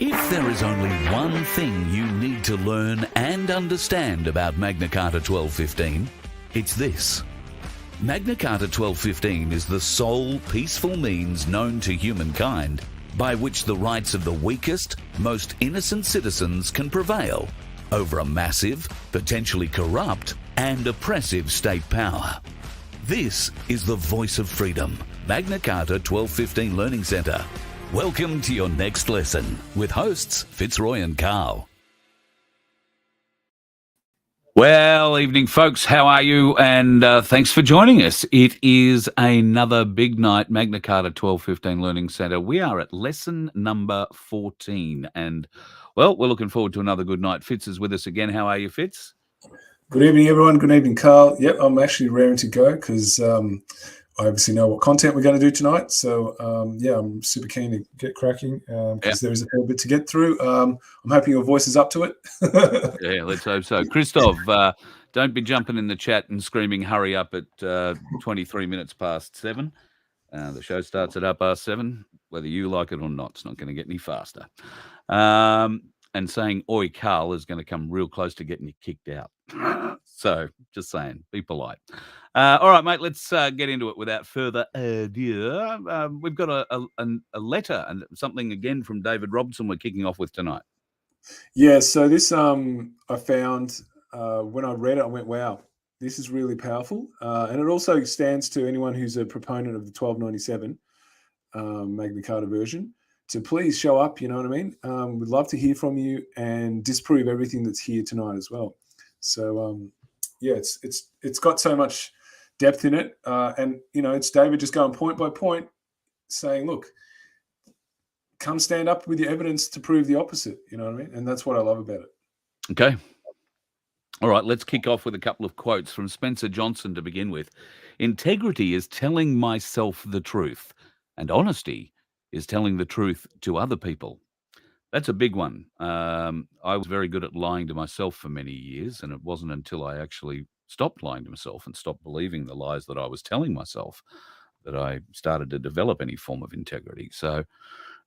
If there is only one thing you need to learn and understand about Magna Carta 1215, it's this. Magna Carta 1215 is the sole peaceful means known to humankind by which the rights of the weakest, most innocent citizens can prevail over a massive, potentially corrupt, and oppressive state power. This is the voice of freedom, Magna Carta 1215 Learning Centre. Welcome to your next lesson with hosts Fitzroy and Carl. Well, evening, folks. How are you? And thanks for joining us. It is another big night, Magna Carta 1215 Learning Centre. We are at lesson number 14. And, well, we're looking forward to another good night. Fitz is with us again. How are you, Fitz? Good evening, everyone. Good evening, Carl. Yep, I'm actually raring to go because I obviously know what content we're going to do tonight. So, I'm super keen to get cracking because there is a fair bit to get through. I'm hoping your voice is up to it. Yeah, let's hope so. Christoph, don't be jumping in the chat and screaming, hurry up at 23 minutes past 7. The show starts at 7:30, whether you like it or not. It's not going to get any faster. And saying, oi, Carl, is going to come real close to getting you kicked out. So, just saying, be polite. All right, mate, let's get into it without further ado. We've got a letter and something again from David Robson we're kicking off with tonight. Yeah, so this I found when I read it, I went, wow, this is really powerful. And it also stands to anyone who's a proponent of the 1297 Magna Carta version to please show up, you know what I mean? We'd love to hear from you and disprove everything that's here tonight as well. So, it's got so much depth in it. And, you know, it's David just going point by point saying, look, come stand up with your evidence to prove the opposite. You know what I mean? And that's what I love about it. Okay. All right, let's kick off with a couple of quotes from Spencer Johnson to begin with. Integrity is telling myself the truth, and honesty is telling the truth to other people. That's a big one. I was very good at lying to myself for many years, and it wasn't until I actually stopped lying to myself and stopped believing the lies that I was telling myself that I started to develop any form of integrity. So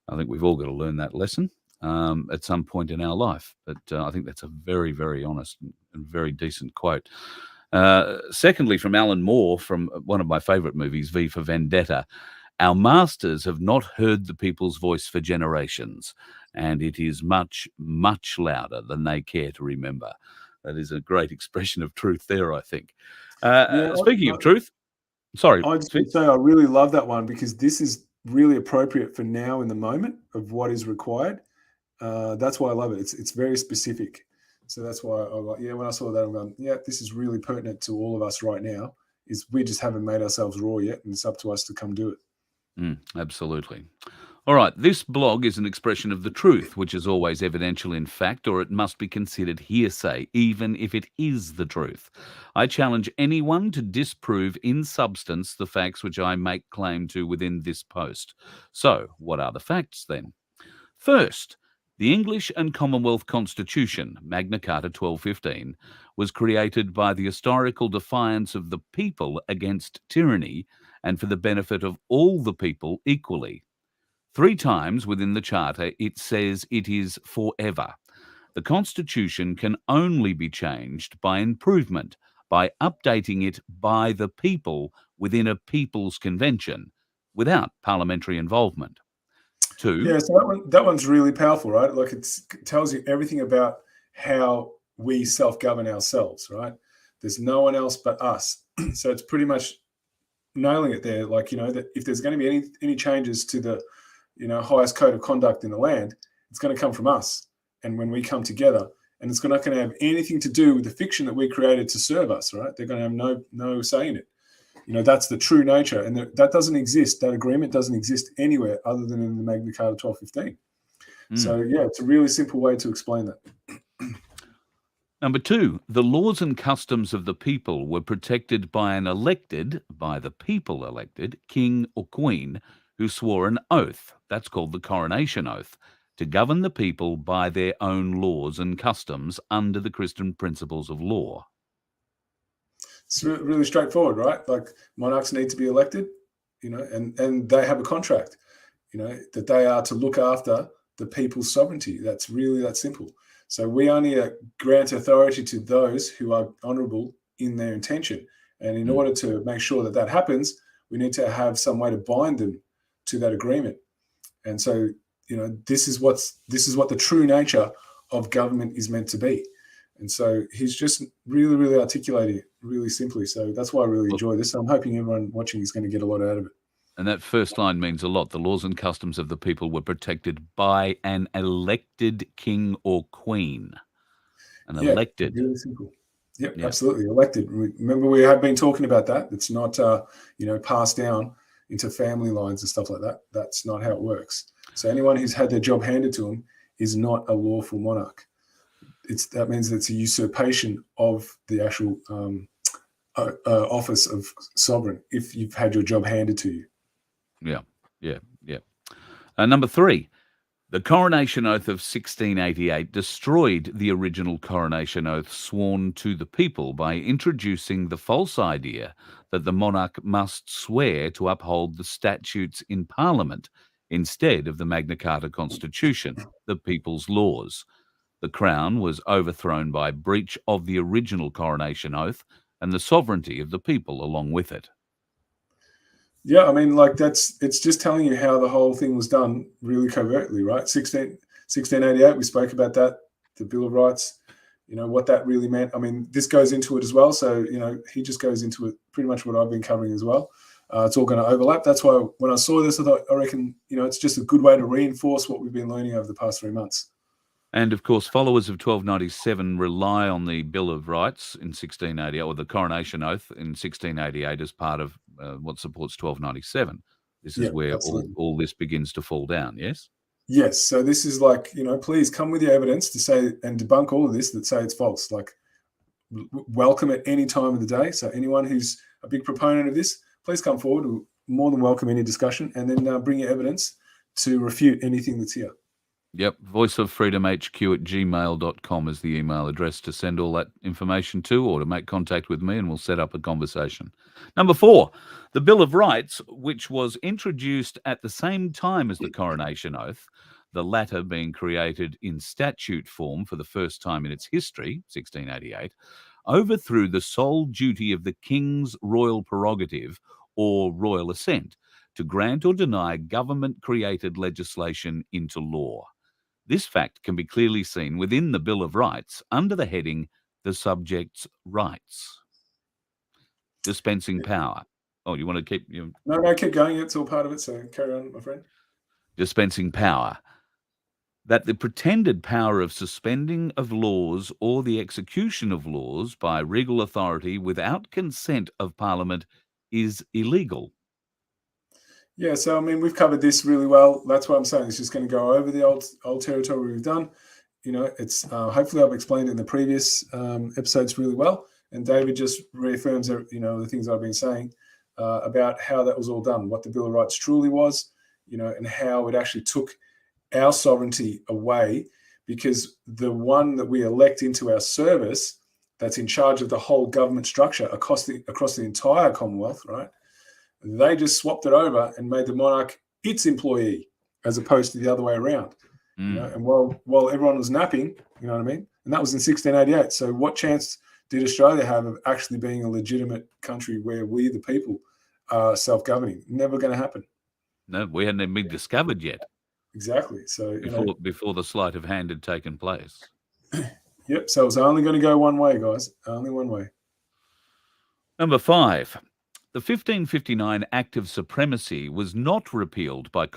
I think we've all got to learn that lesson at some point in our life. But I think that's a very, very honest and very decent quote. Secondly, from Alan Moore, from one of my favourite movies, V for Vendetta, our masters have not heard the people's voice for generations, and it is much, much louder than they care to remember. That is a great expression of truth there, I think. Speaking of truth, sorry. I just want to say I really love that one because this is really appropriate for now in the moment of what is required. That's why I love it. It's very specific. So that's why when I saw that, I'm going, this is really pertinent to all of us right now, is we just haven't made ourselves raw yet, and it's up to us to come do it. Absolutely. All right, this blog is an expression of the truth, which is always evidential in fact, or it must be considered hearsay, even if it is the truth. I challenge anyone to disprove in substance the facts which I make claim to within this post. So, what are the facts then? First, the English and Commonwealth Constitution, Magna Carta 1215, was created by the historical defiance of the people against tyranny and for the benefit of all the people equally. 3 times within the Charter, it says it is forever. The Constitution can only be changed by improvement, by updating it by the people within a people's convention, without parliamentary involvement. 2. Yeah, so that one's really powerful, right? Like it tells you everything about how we self-govern ourselves, right? There's no one else but us. So it's pretty much nailing it there. Like, you know, that if there's going to be any changes to the, you know, highest code of conduct in the land, it's going to come from us. And when we come together, and it's not going to have anything to do with the fiction that we created to serve us, right? They're going to have no say in it. You know, that's the true nature. And that doesn't exist. That agreement doesn't exist anywhere other than in the Magna Carta 1215. So, it's a really simple way to explain that. Number 2, the laws and customs of the people were protected by by the people elected, king or queen, who swore an oath, that's called the coronation oath, to govern the people by their own laws and customs under the Christian principles of law. It's really straightforward, right? Like monarchs need to be elected, you know, and they have a contract, you know, that they are to look after the people's sovereignty. That's really that simple. So we only grant authority to those who are honourable in their intention. And in order to make sure that that happens, we need to have some way to bind them to that agreement. And so, this is what the true nature of government is meant to be. And so he's just really, really articulating it really simply. So that's why I really enjoy this. I'm hoping everyone watching is going to get a lot out of it. And that first line means a lot. The laws and customs of the people were protected by an elected king or queen. Elected. Really simple. Yep, absolutely. Elected. Remember, we have been talking about that. It's not, passed down into family lines and stuff like that. That's not how it works. So anyone who's had their job handed to them is not a lawful monarch. That means it's a usurpation of the actual office of sovereign if you've had your job handed to you. Yeah. Number 3, the Coronation Oath of 1688 destroyed the original Coronation Oath sworn to the people by introducing the false idea that the monarch must swear to uphold the statutes in Parliament instead of the Magna Carta Constitution, the people's laws. The Crown was overthrown by breach of the original Coronation Oath and the sovereignty of the people along with it. Yeah, I mean, it's just telling you how the whole thing was done really covertly, right? 1688, we spoke about that, the Bill of Rights, what that really meant. I mean, this goes into it as well. So, he just goes into it pretty much what I've been covering as well. It's all going to overlap. That's why when I saw this, I reckon, it's just a good way to reinforce what we've been learning over the past 3 months. And, of course, followers of 1297 rely on the Bill of Rights in 1688, or the Coronation Oath in 1688 as part of what supports 1297. This is where all this begins to fall down, yes? Yes. So this is like, please come with your evidence to say and debunk all of this that say it's false. Like, welcome at any time of the day. So anyone who's a big proponent of this, please come forward. We're more than welcome any discussion, and then bring your evidence to refute anything that's here. Yep, voiceoffreedomhq@gmail.com is the email address to send all that information to, or to make contact with me, and we'll set up a conversation. Number 4, the Bill of Rights, which was introduced at the same time as the Coronation Oath, the latter being created in statute form for the first time in its history, 1688, overthrew the sole duty of the King's royal prerogative, or royal assent, to grant or deny government-created legislation into law. This fact can be clearly seen within the Bill of Rights under the heading, the subject's rights. Dispensing power. Oh, you want to keep... No, keep going. It's all part of it, so carry on, my friend. Dispensing power. That the pretended power of suspending of laws or the execution of laws by regal authority without consent of Parliament is illegal. Yeah, so I mean, we've covered this really well. That's what I'm saying. It's just going to go over the old territory we've done. It's hopefully I've explained in the previous episodes really well. And David just reaffirms, the things I've been saying about how that was all done, what the Bill of Rights truly was, and how it actually took our sovereignty away, because the one that we elect into our service, that's in charge of the whole government structure across the entire Commonwealth, right? They just swapped it over and made the monarch its employee, as opposed to the other way around. And while everyone was napping, you know what I mean? And that was in 1688. So what chance did Australia have of actually being a legitimate country where we, the people, are self-governing? Never going to happen. No, we hadn't even been discovered yet. Exactly. So before the sleight of hand had taken place. Yep. So it's only going to go one way, guys. Only one way. Number 5. The 1559 Act of Supremacy was not repealed by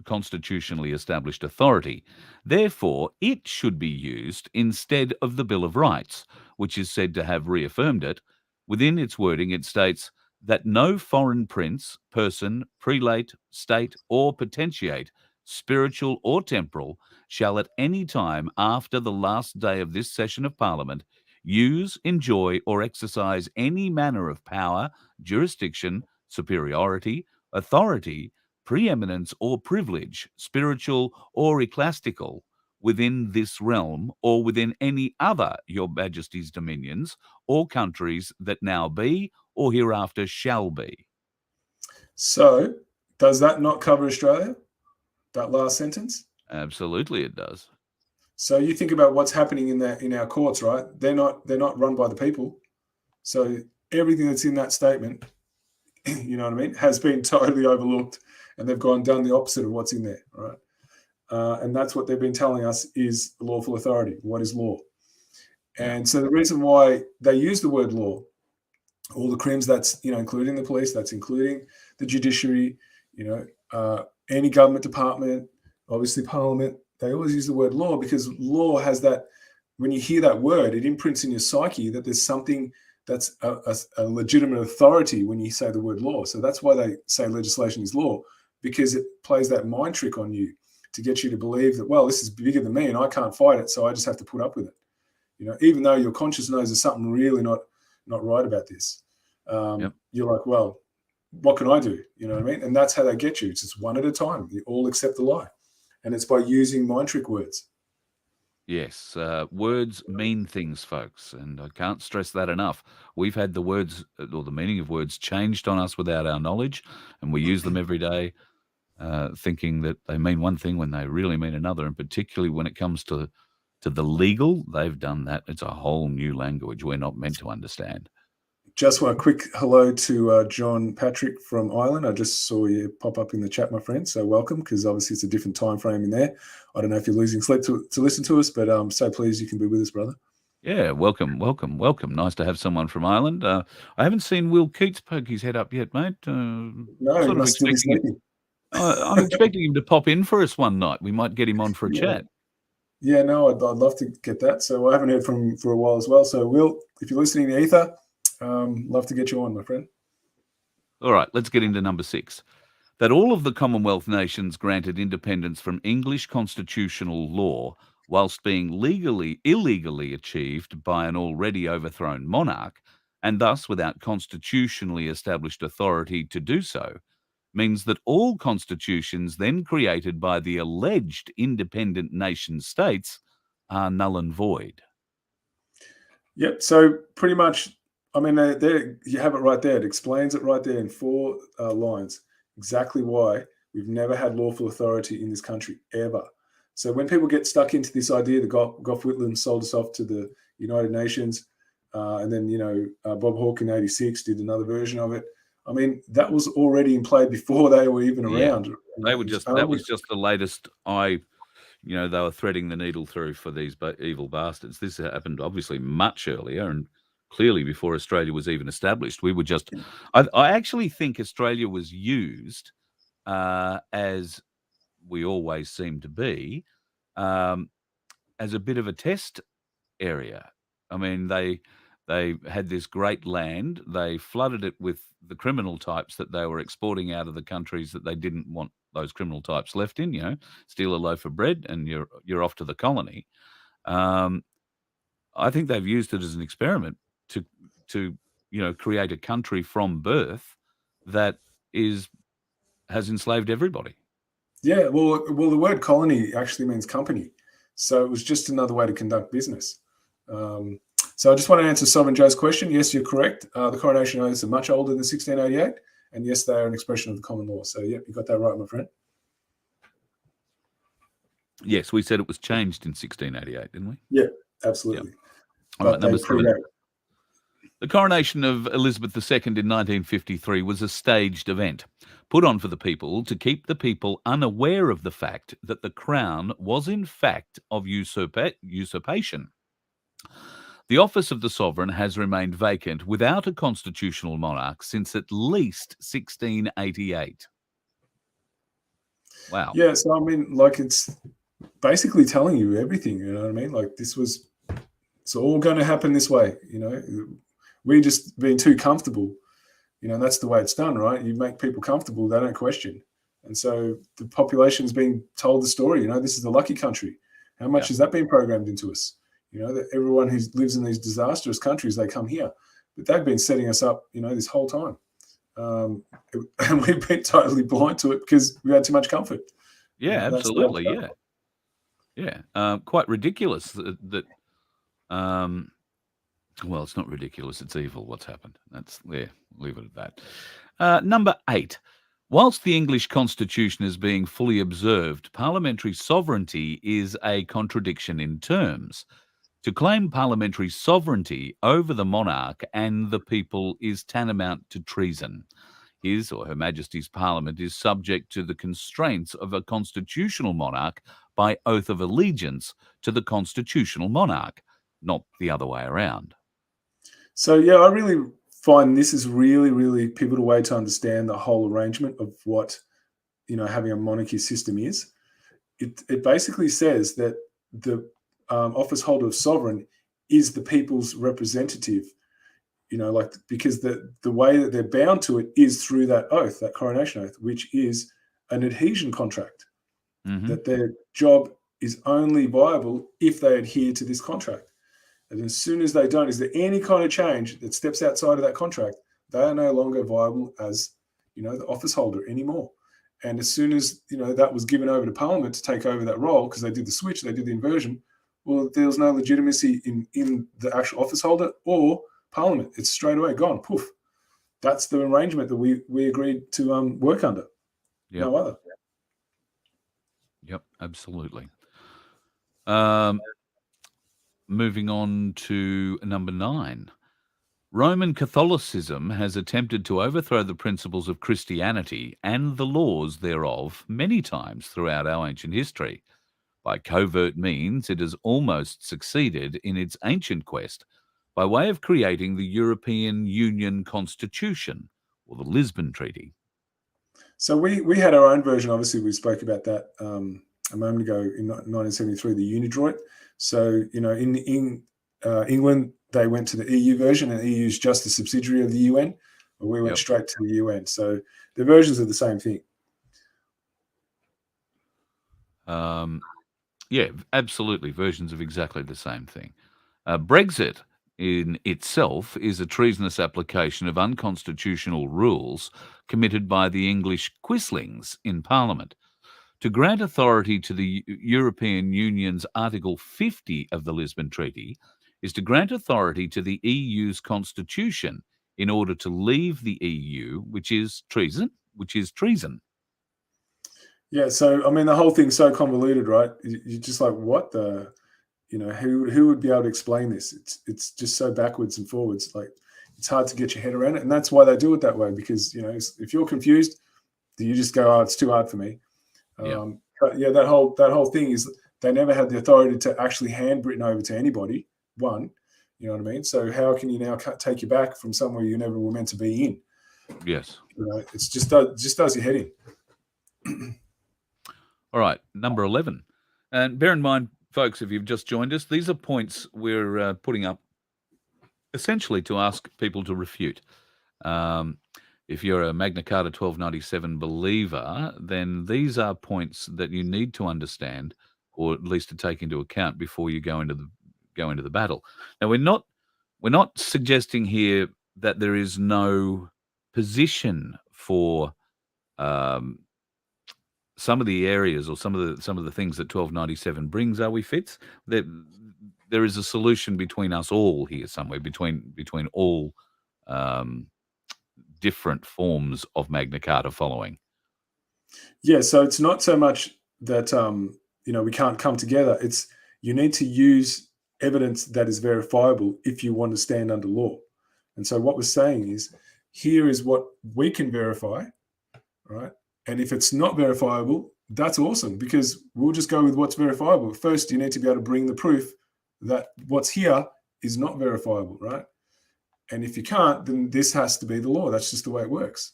constitutionally established authority. Therefore, it should be used instead of the Bill of Rights, which is said to have reaffirmed it. Within its wording, it states that no foreign prince, person, prelate, state, or potentiate, spiritual or temporal, shall at any time after the last day of this session of Parliament use, enjoy, or exercise any manner of power, jurisdiction, superiority, authority, preeminence, or privilege, spiritual or ecclesiastical, within this realm or within any other your Majesty's dominions or countries that now be or hereafter shall be. So, does that not cover Australia, that last sentence? Absolutely, it does. So you think about what's happening in our courts, right? They're not run by the people. So everything that's in that statement, you know what I mean, has been totally overlooked, and they've gone done the opposite of what's in there, right? And that's what they've been telling us is lawful authority. What is law? Yeah. And so the reason why they use the word law, all the crimes, that's, including the police, that's including the judiciary, any government department, obviously parliament, they always use the word law because law has that, when you hear that word, it imprints in your psyche that there's something that's a legitimate authority when you say the word law. So that's why they say legislation is law, because it plays that mind trick on you to get you to believe that, well, this is bigger than me and I can't fight it, so I just have to put up with it. Even though your conscience knows there's something really not right about this. Yep. You're like, well, what can I do? You know what I mean? And that's how they get you. It's just one at a time. You all accept the lie. And it's by using mind trick words. Yes, words mean things, folks, and I can't stress that enough. We've had the words or the meaning of words changed on us without our knowledge, and we use them every day, thinking that they mean one thing when they really mean another. And particularly when it comes to the legal, they've done that. It's a whole new language we're not meant to understand. Just want a quick hello to John Patrick from Ireland. I just saw you pop up in the chat, my friend. So welcome, because obviously it's a different time frame in there. I don't know if you're losing sleep to listen to us, but I'm so pleased you can be with us, brother. Yeah, welcome. Nice to have someone from Ireland. I haven't seen Will Keats poke his head up yet, mate. No, he Sort of must still be expecting him. sleeping. I'm expecting him to pop in for us one night. We might get him on for a chat. Yeah, no, I'd love to get that. So I haven't heard from him for a while as well. So Will, if you're listening to Ether, love to get you on, my friend. All right, let's get into number 6. That all of the Commonwealth nations granted independence from English constitutional law whilst being illegally achieved by an already overthrown monarch, and thus without constitutionally established authority to do so, means that all constitutions then created by the alleged independent nation states are null and void. Yep. So pretty much, I mean, there you have it right there. It explains it right there in 4 lines exactly why we've never had lawful authority in this country ever. So when people get stuck into this idea that Gough Whitlam sold us off to the United Nations, and then Bob Hawke in '86 did another version of it. I mean, that was already in play before they were even around. They were that was just the latest they were threading the needle through for these evil bastards. This happened obviously much earlier and clearly before Australia was even established. We were just, I actually think Australia was used, as we always seem to be, as a bit of a test area. I mean, they had this great land. They flooded it with the criminal types that they were exporting out of the countries that they didn't want those criminal types left in. Steal a loaf of bread and you're off to the colony. I think they've used it as an experiment to create a country from birth that has enslaved everybody. Yeah, well, the word colony actually means company, so it was just another way to conduct business. So I just want to answer Sovereign Joe's question. Yes, you're correct. The coronation oaths are much older than 1688, and yes, they are an expression of the common law. So, yep, you got that right, my friend. Yes, we said it was changed in 1688, didn't we? Yeah, absolutely. Yep. All right, number 7. The coronation of Elizabeth II in 1953 was a staged event, put on for the people to keep the people unaware of the fact that the crown was in fact of usurpation. The office of the sovereign has remained vacant without a constitutional monarch since at least 1688. Wow. Yeah, so I mean, it's basically telling you everything, you know what I mean? It's all going to happen this way, We're just being too comfortable, that's the way it's done, right? You make people comfortable, they don't question. And so the population's being told the story, this is the lucky country. How much has that been programmed into us? That everyone who lives in these disastrous countries, they come here. But they've been setting us up, this whole time. And we've been totally blind to it because we had too much comfort. Yeah, absolutely. Yeah. Quite ridiculous that well, it's not ridiculous. It's evil what's happened. Leave it at that. Number 8. Whilst the English constitution is being fully observed, parliamentary sovereignty is a contradiction in terms. To claim parliamentary sovereignty over the monarch and the people is tantamount to treason. His or Her Majesty's Parliament is subject to the constraints of a constitutional monarch by oath of allegiance to the constitutional monarch, not the other way around. So yeah, I really find this is really, really pivotal way to understand the whole arrangement of what having a monarchy system is. It basically says that the office holder of sovereign is the people's representative. Because the way that they're bound to it is through that oath, that coronation oath, which is an adhesion contract. That their job is only viable if they adhere to this contract. And as soon as they don't, is there any kind of change that steps outside of that contract, they are no longer viable as, the office holder anymore. And as soon as, that was given over to Parliament to take over that role, because they did the switch, they did the inversion, well, there was no legitimacy in the actual office holder or Parliament. It's straight away gone, poof. That's the arrangement that we agreed to work under. Yep. No other. Yep, absolutely. Moving on to number 9. Roman Catholicism has attempted to overthrow the principles of Christianity and the laws thereof many times throughout our ancient history. By covert means, it has almost succeeded in its ancient quest by way of creating the European Union Constitution, or the Lisbon Treaty. So we had our own version. Obviously, we spoke about that a moment ago in 1973, the Unidroit. So, in England, they went to the EU version, and EU is just a subsidiary of the UN. But we went straight to the UN. So the versions are the same thing. Yeah, absolutely. Versions of exactly the same thing. Brexit in itself is a treasonous application of unconstitutional rules committed by the English quislings in Parliament. To grant authority to the European Union's Article 50 of the Lisbon Treaty is to grant authority to the EU's constitution in order to leave the EU, which is treason. Yeah, so I mean, the whole thing's so convoluted, right? You're just like, what the, who would be able to explain this? It's just so backwards and forwards. Like, it's hard to get your head around it, and that's why they do it that way. Because if you're confused, you just go, "Oh, it's too hard for me." But yeah, that whole thing is they never had the authority to actually hand Britain over to anybody. One, you know what I mean? So how can you now take you back from somewhere you never were meant to be in? Yes, it's just does your head in. All right, number 11. And bear in mind, folks, if you've just joined us, these are points we're putting up essentially to ask people to refute. If you're a Magna Carta 1297 believer, then these are points that you need to understand, or at least to take into account before you go into the battle. Now, we're not suggesting here that there is no position for some of the areas or some of the things that 1297 brings, are we, Fitz? There is a solution between us all here somewhere, between all different forms of Magna Carta following. Yeah, so it's not so much that we can't come together. It's you need to use evidence that is verifiable if you want to stand under law. And so what we're saying is, here is what we can verify, right? And if it's not verifiable, that's awesome, because we'll just go with what's verifiable. First, you need to be able to bring the proof that what's here is not verifiable, right? And if you can't, then this has to be the law. That's just the way it works.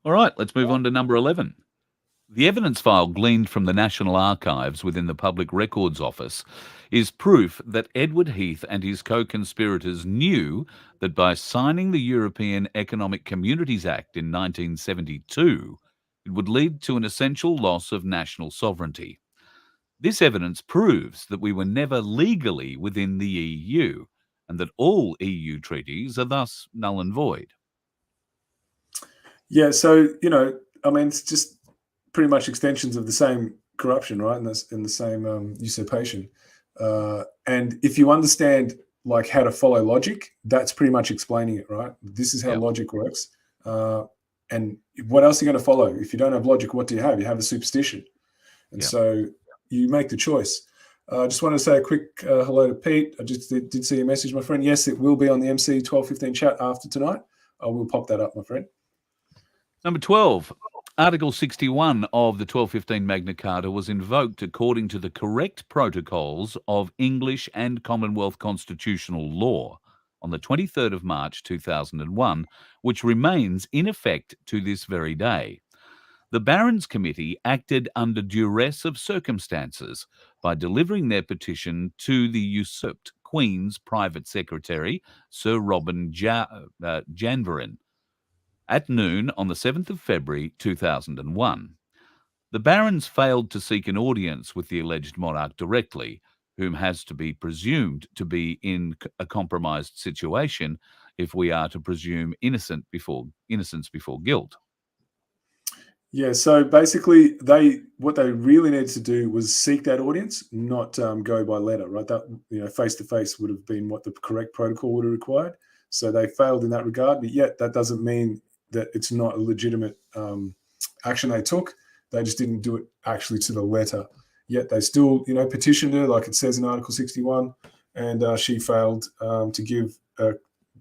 All right, let's move on to number 11. The evidence file gleaned from the National Archives within the Public Records Office is proof that Edward Heath and his co-conspirators knew that by signing the European Economic Communities Act in 1972, it would lead to an essential loss of national sovereignty. This evidence proves that we were never legally within the EU and that all EU treaties are thus null and void. Yeah, so, it's just pretty much extensions of the same corruption, right? And the same usurpation. And if you understand like how to follow logic, that's pretty much explaining it, right? This is how logic works. And what else are you going to follow? If you don't have logic, what do you have? You have a superstition. And so you make the choice. I just want to say a quick hello to Pete. I just did see a message, my friend. Yes, it will be on the MC 1215 chat after tonight. I will pop that up, my friend. Number 12. Article 61 of the 1215 Magna Carta was invoked according to the correct protocols of English and Commonwealth constitutional law on the 23rd of March 2001, which remains in effect to this very day. The Barons Committee acted under duress of circumstances by delivering their petition to the usurped Queen's private secretary, Sir Robin Janvrin, at noon on the 7th of February 2001. The Barons failed to seek an audience with the alleged monarch directly, whom has to be presumed to be in a compromised situation if we are to presume innocence before guilt. Yeah, so basically, what they really needed to do was seek that audience, not go by letter, right? That face to face would have been what the correct protocol would have required. So they failed in that regard, but yet that doesn't mean that it's not a legitimate action they took. They just didn't do it actually to the letter. Yet they still, petitioned her, like it says in Article 61, and she failed to give the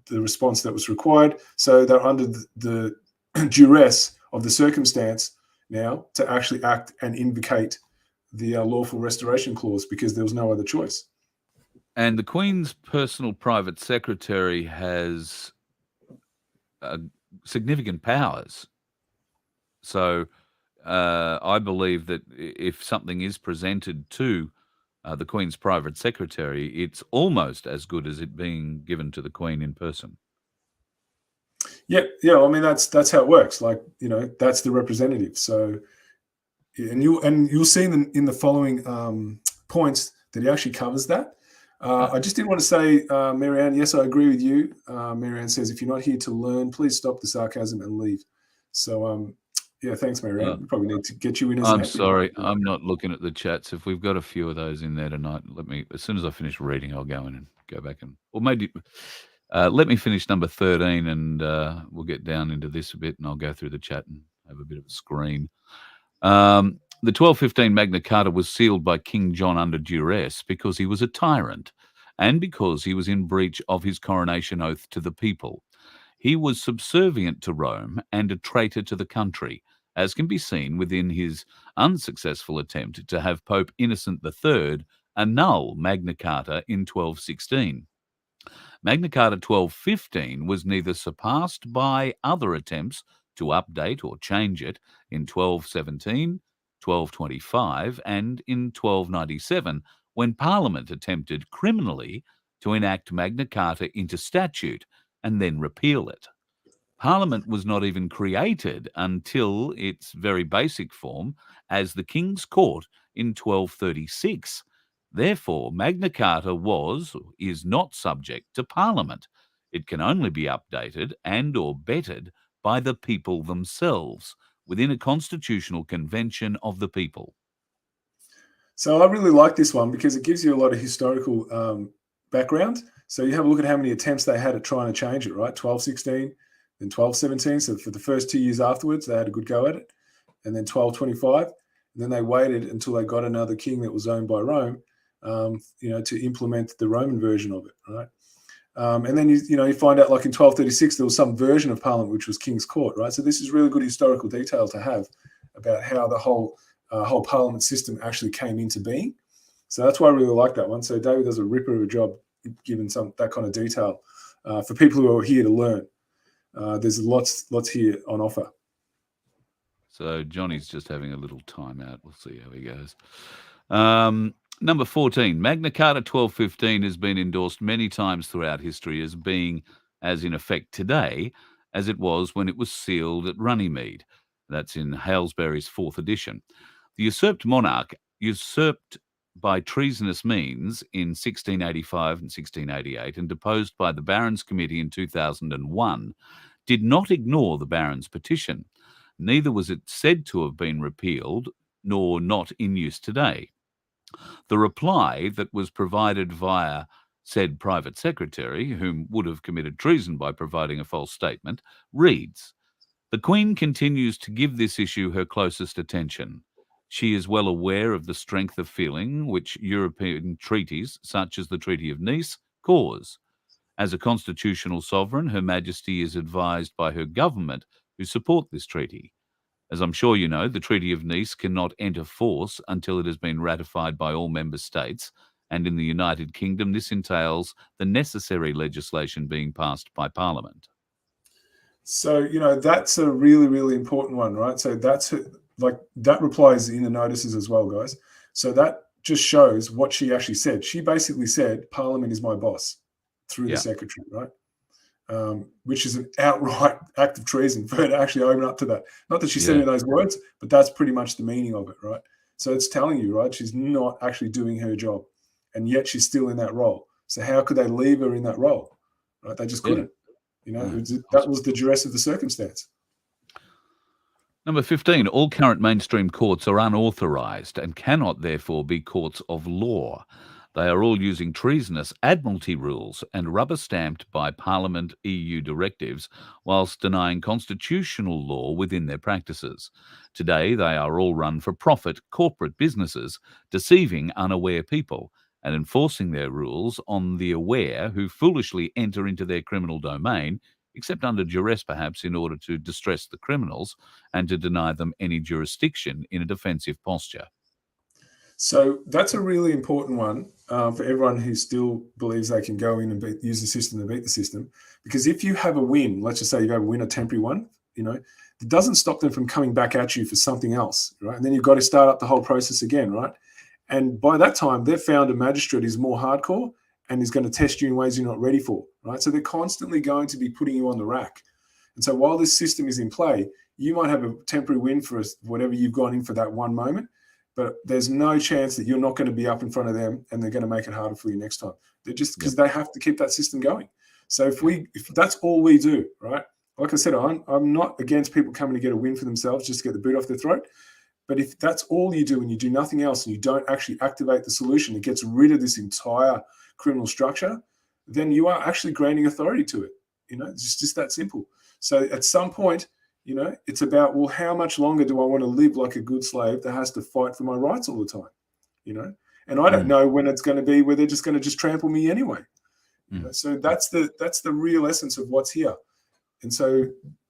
response that was required. So they're under the duress of the circumstance now to actually act and invocate the lawful restoration clause because there was no other choice. And the Queen's personal private secretary has significant powers. So I believe that if something is presented to the Queen's private secretary, it's almost as good as it being given to the Queen in person. Yeah. I mean, that's how it works. Like, that's the representative. So, and you'll see in the following points that he actually covers that. I just did want to say, Marianne, yes, I agree with you. Marianne says, if you're not here to learn, please stop the sarcasm and leave. So, yeah, thanks, Marianne. We probably need to get you in as I'm sorry, I'm not looking at the chats. If we've got a few of those in there tonight, as soon as I finish reading, I'll go in and go back or maybe let me finish number 13 and we'll get down into this a bit and I'll go through the chat and have a bit of a screen. The 1215 Magna Carta was sealed by King John under duress because he was a tyrant and because he was in breach of his coronation oath to the people. He was subservient to Rome and a traitor to the country, as can be seen within his unsuccessful attempt to have Pope Innocent III annul Magna Carta in 1216. Magna Carta 1215 was neither surpassed by other attempts to update or change it in 1217, 1225, and in 1297, when Parliament attempted criminally to enact Magna Carta into statute and then repeal it. Parliament was not even created until its very basic form as the King's Court in 1236. Therefore, Magna Carta is not subject to Parliament. It can only be updated and or bettered by the people themselves within a constitutional convention of the people. So I really like this one because it gives you a lot of historical background. So you have a look at how many attempts they had at trying to change it, right? 1216, then 1217. So for the first 2 years afterwards, they had a good go at it. And then 1225. And then they waited until they got another king that was owned by Rome, to implement the Roman version of it, right? And then you find out, like in 1236, there was some version of Parliament which was King's Court, right? So this is really good historical detail to have about how the whole Parliament system actually came into being. So that's why I really like that one. So David does a ripper of a job giving that kind of detail for people who are here to learn. There's lots here on offer. So Johnny's just having a little time out. We'll see how he goes. Number 14, Magna Carta 1215 has been endorsed many times throughout history as being as in effect today as it was when it was sealed at Runnymede. That's in Halesbury's 4th edition. The usurped monarch, usurped by treasonous means in 1685 and 1688 and deposed by the Barons Committee in 2001, did not ignore the Barons' petition. Neither was it said to have been repealed, nor not in use today. The reply that was provided via said private secretary, whom would have committed treason by providing a false statement, reads, The Queen continues to give this issue her closest attention. She is well aware of the strength of feeling which European treaties, such as the Treaty of Nice, cause. As a constitutional sovereign, Her Majesty is advised by her government who support this treaty. As I'm sure you know, the Treaty of Nice cannot enter force until it has been ratified by all member states, and in the United Kingdom, this entails the necessary legislation being passed by Parliament. So, that's a really, really important one, right? So that replies in the notices as well, guys. So that just shows what she actually said. She basically said, Parliament is my boss through the secretary, right? Which is an outright act of treason for her to actually own up to that. Not that she said it in those words, but that's pretty much the meaning of it, right? So it's telling you, right, she's not actually doing her job, and yet she's still in that role. So how could they leave her in that role? Right? They just couldn't. That was the duress of the circumstance. Number 15, all current mainstream courts are unauthorised and cannot therefore be courts of law. They are all using treasonous admiralty rules and rubber-stamped by Parliament EU directives whilst denying constitutional law within their practices. Today, they are all run for profit corporate businesses, deceiving unaware people and enforcing their rules on the aware who foolishly enter into their criminal domain, except under duress perhaps in order to distress the criminals and to deny them any jurisdiction in a defensive posture. So that's a really important one for everyone who still believes they can go in and use the system to beat the system. Because if you have a win, let's just say you go win a temporary one, it doesn't stop them from coming back at you for something else, right? And then you've got to start up the whole process again, right? And by that time, they've found a magistrate who's more hardcore and is going to test you in ways you're not ready for, right? So they're constantly going to be putting you on the rack. And so while this system is in play, you might have a temporary win for whatever you've gone in for that one moment, but there's no chance that you're not going to be up in front of them and they're going to make it harder for you next time. They're just because they have to keep that system going. So if that's all we do, right? Like I said, I'm not against people coming to get a win for themselves just to get the boot off their throat. But if that's all you do and you do nothing else and you don't actually activate the solution that gets rid of this entire criminal structure, then you are actually granting authority to it. It's just that simple. So at some point, it's about, well, how much longer do I want to live like a good slave that has to fight for my rights all the time? And I don't know when it's going to be where they're just going to just trample me anyway. So that's the real essence of what's here. And so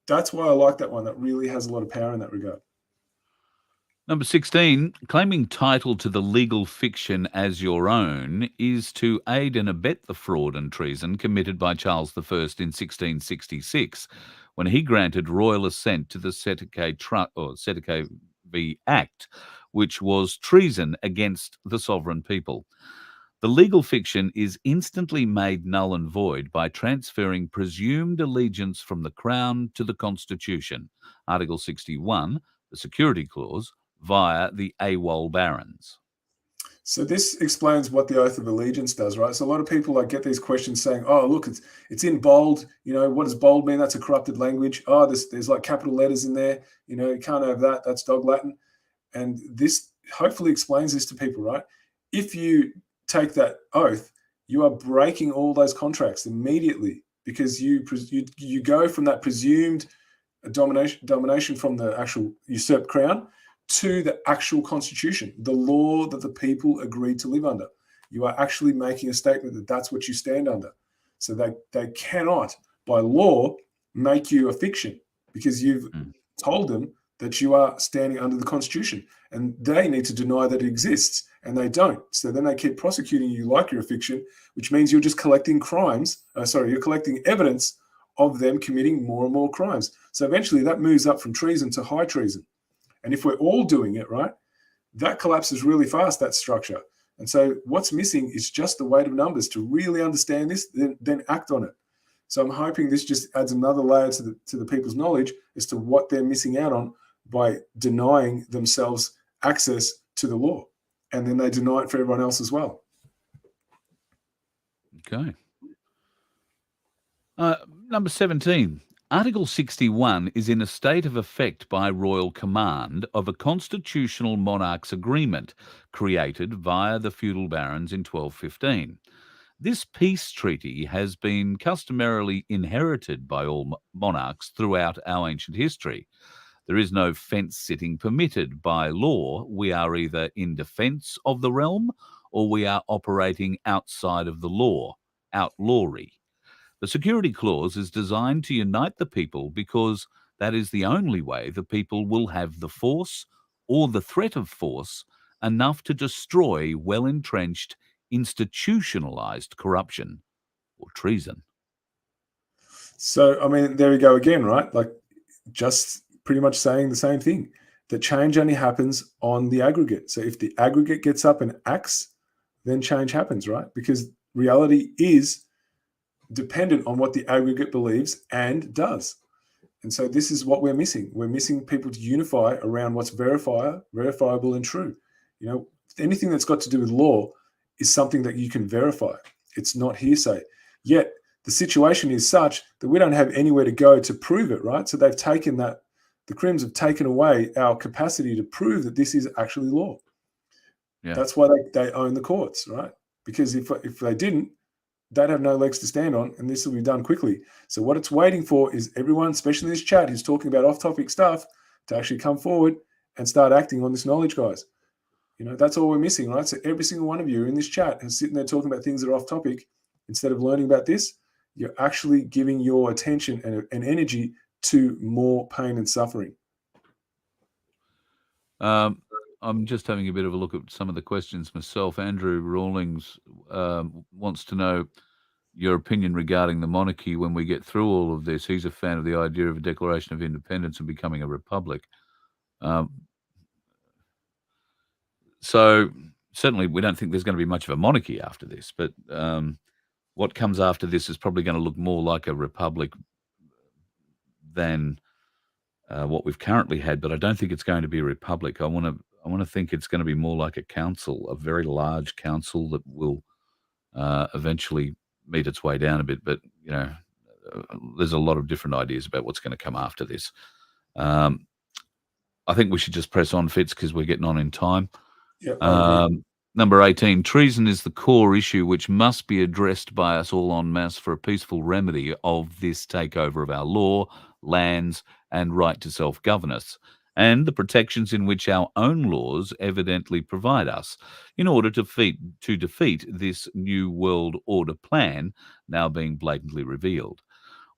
that's why I like that one. That really has a lot of power in that regard. Number 16, claiming title to the legal fiction as your own is to aid and abet the fraud and treason committed by Charles I in 1666, when he granted royal assent to the Seteke v. Act, which was treason against the sovereign people. The legal fiction is instantly made null and void by transferring presumed allegiance from the Crown to the Constitution, Article 61, the Security Clause, via the AWOL barons. So this explains what the oath of allegiance does, right? So a lot of people get these questions saying, oh, look, it's in bold. What does bold mean? That's a corrupted language. Oh, there's like capital letters in there. You can't have that. That's dog Latin. And this hopefully explains this to people, right? If you take that oath, you are breaking all those contracts immediately because you go from that presumed domination from the actual usurped crown to the actual constitution, the law that the people agreed to live under. You are actually making a statement that that's what you stand under. So they cannot, by law, make you a fiction because you've told them that you are standing under the constitution and they need to deny that it exists and they don't. So then they keep prosecuting you like you're a fiction, which means you're just collecting you're collecting evidence of them committing more and more crimes. So eventually that moves up from treason to high treason. And if we're all doing it, right, that collapses really fast, that structure. And so what's missing is just the weight of numbers to really understand this, then act on it. So I'm hoping this just adds another layer to the people's knowledge as to what they're missing out on by denying themselves access to the law. And then they deny it for everyone else as well. Okay. Number 17. Article 61 is in a state of effect by royal command of a constitutional monarch's agreement created via the feudal barons in 1215. This peace treaty has been customarily inherited by all monarchs throughout our ancient history. There is no fence sitting permitted by law. We are either in defence of the realm or we are operating outside of the law, outlawry. The security clause is designed to unite the people because that is the only way the people will have the force or the threat of force enough to destroy well-entrenched, institutionalized corruption or treason. So, I mean, there we go again, right? Like, just pretty much saying the same thing. The change only happens on the aggregate. So if the aggregate gets up and acts, then change happens, right? Because reality is dependent on what the aggregate believes and does. And so this is what we're missing. We're missing people to unify around what's verifiable and true. You know, anything that's got to do with law is something that you can verify. It's not hearsay. Yet the situation is such that we don't have anywhere to go to prove it, right? So they've taken that, the Crims have taken away our capacity to prove that this is actually law. Yeah. That's why they own the courts, right? Because if they didn't, they'd have no legs to stand on, and this will be done quickly. So what it's waiting for is everyone, especially in this chat, who's talking about off-topic stuff, to actually come forward and start acting on this knowledge, guys. You know, that's all we're missing, right? So every single one of you in this chat is sitting there talking about things that are off-topic. Instead of learning about this, you're actually giving your attention and energy to more pain and suffering. I'm just having a bit of a look at some of the questions myself. Andrew Rawlings wants to know your opinion regarding the monarchy when we get through all of this. He's a fan of the idea of a declaration of independence and becoming a republic. So certainly we don't think there's going to be much of a monarchy after this, but what comes after this is probably going to look more like a republic than what we've currently had, but I don't think it's going to be a republic. I want to think it's going to be more like a council, a very large council that will eventually meet its way down a bit. But you know, there's a lot of different ideas about what's going to come after this. I think we should just press on, Fitz, because we're getting on in time. Yeah. Number 18, treason is the core issue which must be addressed by us all en masse for a peaceful remedy of this takeover of our law, lands, and right to self-governance, and the protections in which our own laws evidently provide us in order to defeat this new world order plan now being blatantly revealed.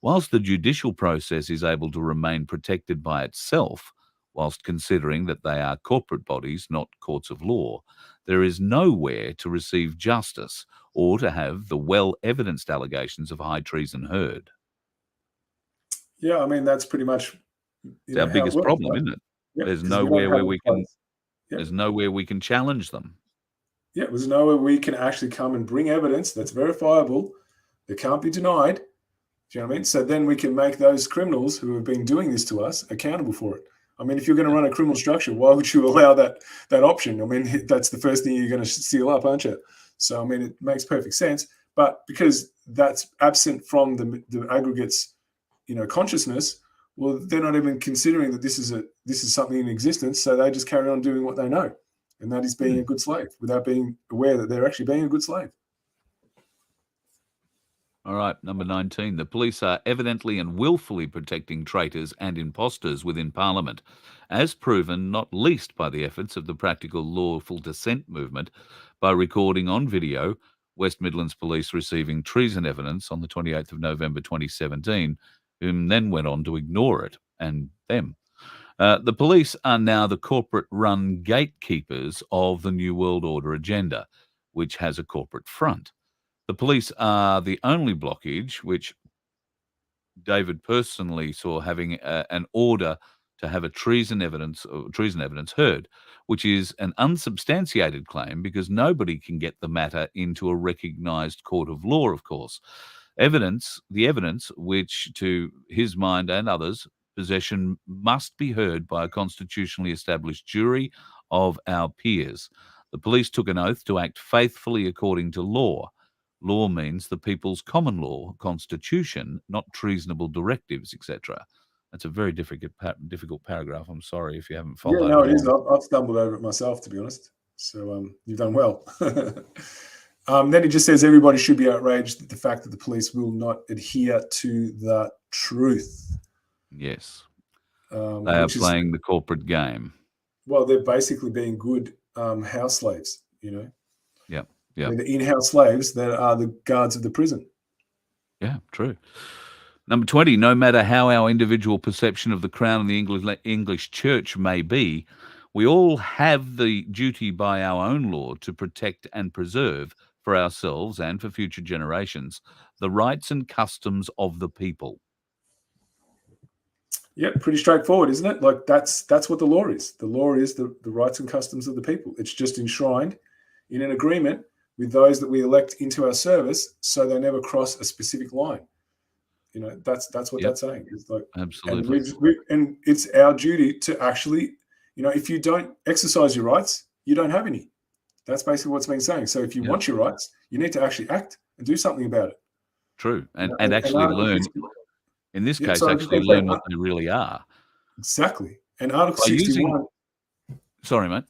Whilst the judicial process is able to remain protected by itself, whilst considering that they are corporate bodies, not courts of law, there is nowhere to receive justice or to have the well-evidenced allegations of high treason heard. Yeah, I mean, that's pretty much It's our biggest problem, right? Isn't it? Yeah, there's nowhere where we can. Yeah. There's nowhere we can challenge them. Yeah, there's nowhere we can actually come and bring evidence that's verifiable, that can't be denied. Do you know what I mean? So then we can make those criminals who have been doing this to us accountable for it. I mean, if you're going to run a criminal structure, why would you allow that option? I mean, that's the first thing you're going to seal up, aren't you? So, I mean, it makes perfect sense. But because that's absent from the aggregate's, you know, consciousness, well, they're not even considering that this is something in existence. So they just carry on doing what they know, and that is being a good slave without being aware that they're actually being a good slave. All right, number 19. The police are evidently and willfully protecting traitors and impostors within Parliament, as proven not least by the efforts of the practical lawful dissent movement by recording on video West Midlands Police receiving treason evidence on the 28th of November 2017, whom then went on to ignore it and them. The police are now the corporate-run gatekeepers of the New World Order agenda, which has a corporate front. The police are the only blockage which David personally saw having an order to have a treason evidence heard, which is an unsubstantiated claim because nobody can get the matter into a recognised court of law, of course. The evidence which, to his mind and others' possession, must be heard by a constitutionally established jury of our peers. The police took an oath to act faithfully according to law. Law means the people's common law, constitution, not treasonable directives, etc. That's a very difficult paragraph. I'm sorry if you haven't followed. Yeah, no, it is. I've stumbled over it myself, to be honest. So you've done well. Then he just says everybody should be outraged at the fact that the police will not adhere to the truth. Yes. They are playing the corporate game. Well, they're basically being good house slaves, you know. Yeah. They're the in-house slaves that are the guards of the prison. Yeah, true. Number 20, no matter how our individual perception of the Crown and the English Church may be, we all have the duty by our own law to protect and preserve for ourselves and for future generations the rights and customs of the people. Yeah, pretty straightforward, isn't it? Like that's what the law is. The law is the rights and customs of the people. It's just enshrined in an agreement with those that we elect into our service, so they never cross a specific line. You know, that's what that's saying. It's like, absolutely, and it's our duty to actually, you know, if you don't exercise your rights, you don't have any. That's basically what's been saying. So if you want your rights, you need to actually act and do something about it. True, and actually learn. In this case, actually learn what they really are. Exactly. And Article 61. Sorry, mate.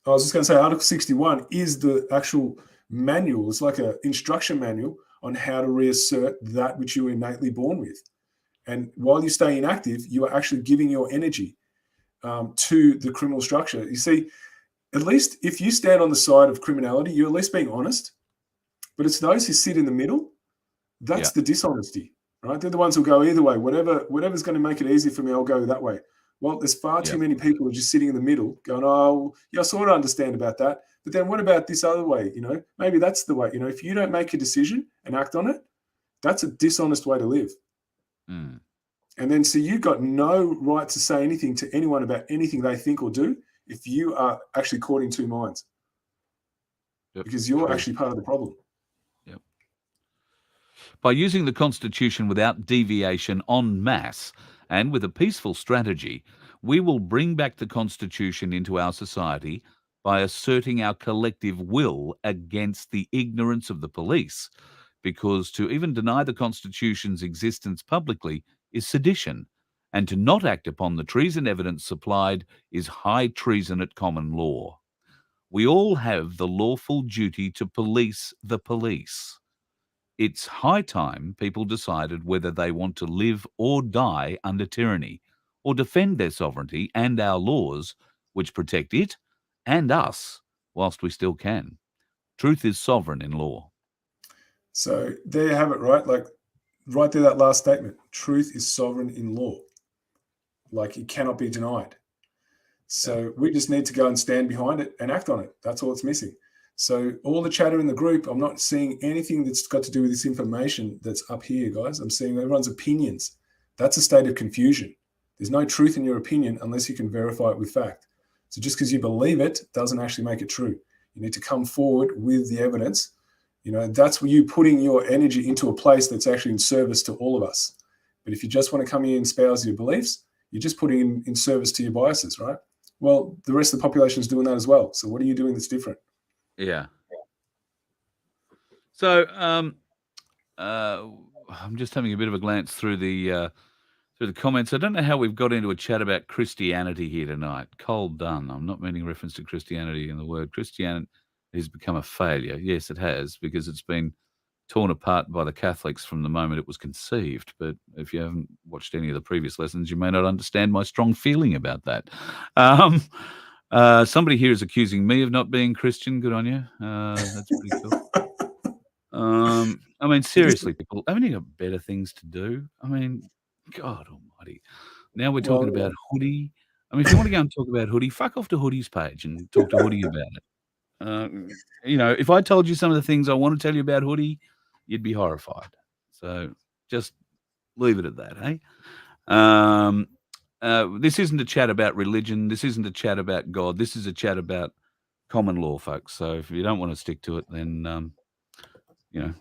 I was just going to say Article 61 is the actual manual. It's like an instruction manual on how to reassert that which you were innately born with. And while you stay inactive, you are actually giving your energy to the criminal structure. You see, at least if you stand on the side of criminality, you're at least being honest. But it's those who sit in the middle, that's the dishonesty. Right? They're the ones who go either way. Whatever's going to make it easy for me, I'll go that way. Well, there's far too many people who are just sitting in the middle going, oh, yeah, I sort of understand about that. But then what about this other way? You know, maybe that's the way. You know, if you don't make a decision and act on it, that's a dishonest way to live. And then so you've got no right to say anything to anyone about anything they think or do if you are actually caught in two minds. Because you're actually part of the problem. By using the Constitution without deviation en masse and with a peaceful strategy, we will bring back the Constitution into our society by asserting our collective will against the ignorance of the police, because to even deny the Constitution's existence publicly is sedition, and to not act upon the treason evidence supplied is high treason at common law. We all have the lawful duty to police the police. It's high time people decided whether they want to live or die under tyranny, or defend their sovereignty and our laws, which protect it and us whilst we still can. Truth is sovereign in law. So there you have it, right? Like right there, that last statement. Truth is sovereign in law. Like it cannot be denied. So we just need to go and stand behind it and act on it. That's all it's missing. So all the chatter in the group, I'm not seeing anything that's got to do with this information that's up here, guys. I'm seeing everyone's opinions. That's a state of confusion. There's no truth in your opinion unless you can verify it with fact. So just because you believe it doesn't actually make it true. You need to come forward with the evidence. You know, that's where you putting your energy into a place that's actually in service to all of us. But if you just want to come here and espouse your beliefs, you're just putting in service to your biases, right? Well, the rest of the population is doing that as well. So what are you doing that's different? Yeah. So I'm just having a bit of a glance through the comments. I don't know how we've got into a chat about Christianity here tonight. Cold done. I'm not meaning reference to Christianity in the word. Christianity has become a failure. Yes, it has, because it's been torn apart by the Catholics from the moment it was conceived. But if you haven't watched any of the previous lessons, you may not understand my strong feeling about that. Somebody here is accusing me of not being Christian. Good on you. That's pretty cool. I mean, seriously, people, haven't you got better things to do? I mean, God almighty. Now we're talking about Hoodie. I mean, if you want to go and talk about Hoodie, fuck off to Hoodie's page and talk to Hoodie about it. You know, if I told you some of the things I want to tell you about Hoodie, you'd be horrified. So just leave it at that, eh? This isn't a chat about religion. This isn't a chat about God. This is a chat about common law, folks. So if you don't want to stick to it, then, you know,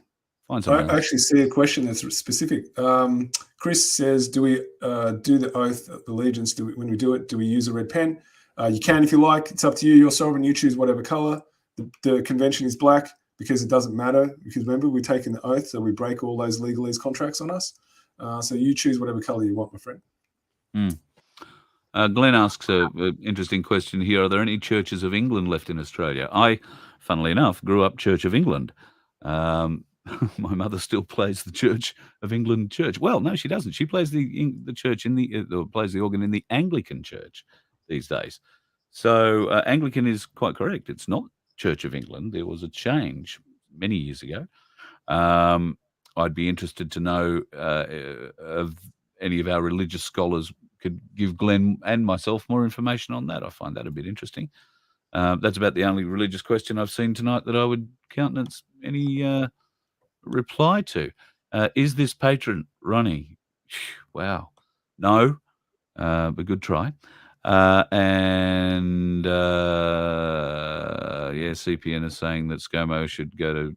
find something else. I actually see a question that's specific. Chris says, do we do the oath of allegiance? When we do it, do we use a red pen? You can if you like. It's up to you. You're sovereign. You choose whatever color. The convention is black because it doesn't matter. Because remember, we're taking the oath, so we break all those legalese contracts on us. So you choose whatever color you want, my friend. Glenn asks an interesting question here. Are there any churches of England left in Australia? I funnily enough, grew up Church of England. My mother still plays the Church of England church. Well, no, she doesn't. She plays the church plays the organ in the Anglican church these days. So Anglican is quite correct. It's not Church of England. There was a change many years ago. I'd be interested to know if any of our religious scholars could give Glenn and myself more information on that. I find that a bit interesting. That's about the only religious question I've seen tonight that I would countenance any reply to. Is this patron Ronnie? Wow. No, but good try. And CPN is saying that ScoMo should go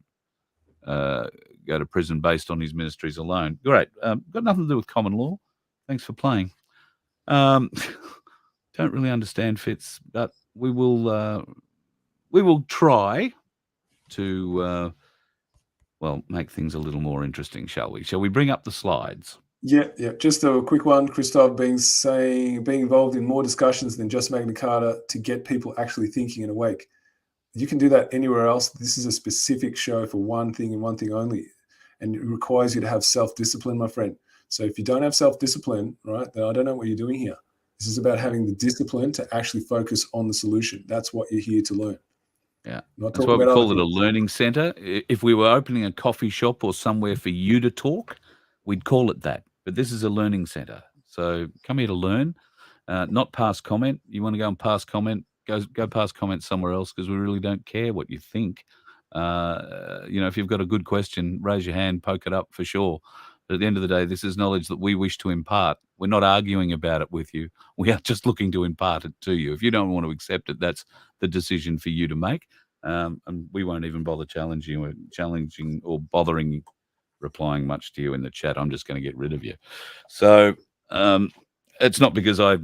to prison based on his ministries alone. Great. Got nothing to do with common law. Thanks for playing. Don't really understand, Fitz, but we will try to make things a little more interesting, shall we? Shall we bring up the slides? Yeah. Just a quick one. Christoph being involved in more discussions than just Magna Carta to get people actually thinking and awake. You can do that anywhere else. This is a specific show for one thing and one thing only. And it requires you to have self-discipline, my friend. So if you don't have self-discipline, right, then I don't know what you're doing here. This is about having the discipline to actually focus on the solution. That's what you're here to learn. Yeah. That's why we call it a learning center. If we were opening a coffee shop or somewhere for you to talk, we'd call it that. But this is a learning center. So come here to learn, not pass comment. You want to go and pass comment, go pass comment somewhere else, because we really don't care what you think. If you've got a good question, raise your hand, poke it up for sure. But at the end of the day, this is knowledge that we wish to impart. We're not arguing about it with you. We are just looking to impart it to you. If you don't want to accept it, that's the decision for you to make. And we won't even bother challenging or bothering replying much to you in the chat. I'm just going to get rid of you. So it's not because I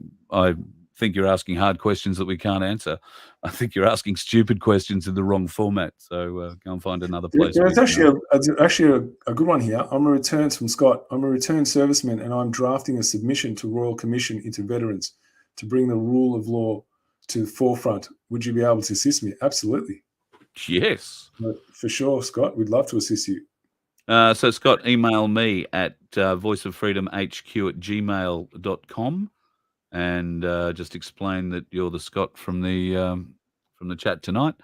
think you're asking hard questions that we can't answer. I think you're asking stupid questions in the wrong format. So go and find another place. Yeah, it's actually a good one here. I'm a return from Scott. I'm a returned serviceman, and I'm drafting a submission to Royal Commission into Veterans to bring the rule of law to the forefront. Would you be able to assist me? Absolutely. Yes. For sure, Scott. We'd love to assist you. So Scott, email me at voiceoffreedomhq@gmail.com and just explain that you're the Scott from the chat tonight,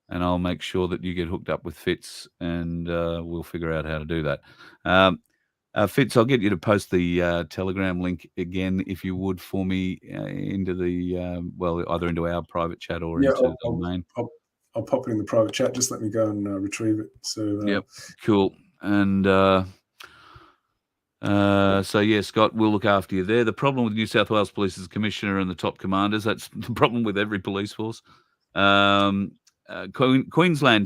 and I'll make sure that you get hooked up with Fitz, and we'll figure out how to do that. Fitz, I'll get you to post the Telegram link again, if you would, for me into the either into our private chat or into the main. I'll pop it in the private chat. Just let me go and retrieve it. So yep, cool. And Scott, we'll look after you there. The problem with New South Wales Police's commissioner and the top commanders, that's the problem with every police force. Queensland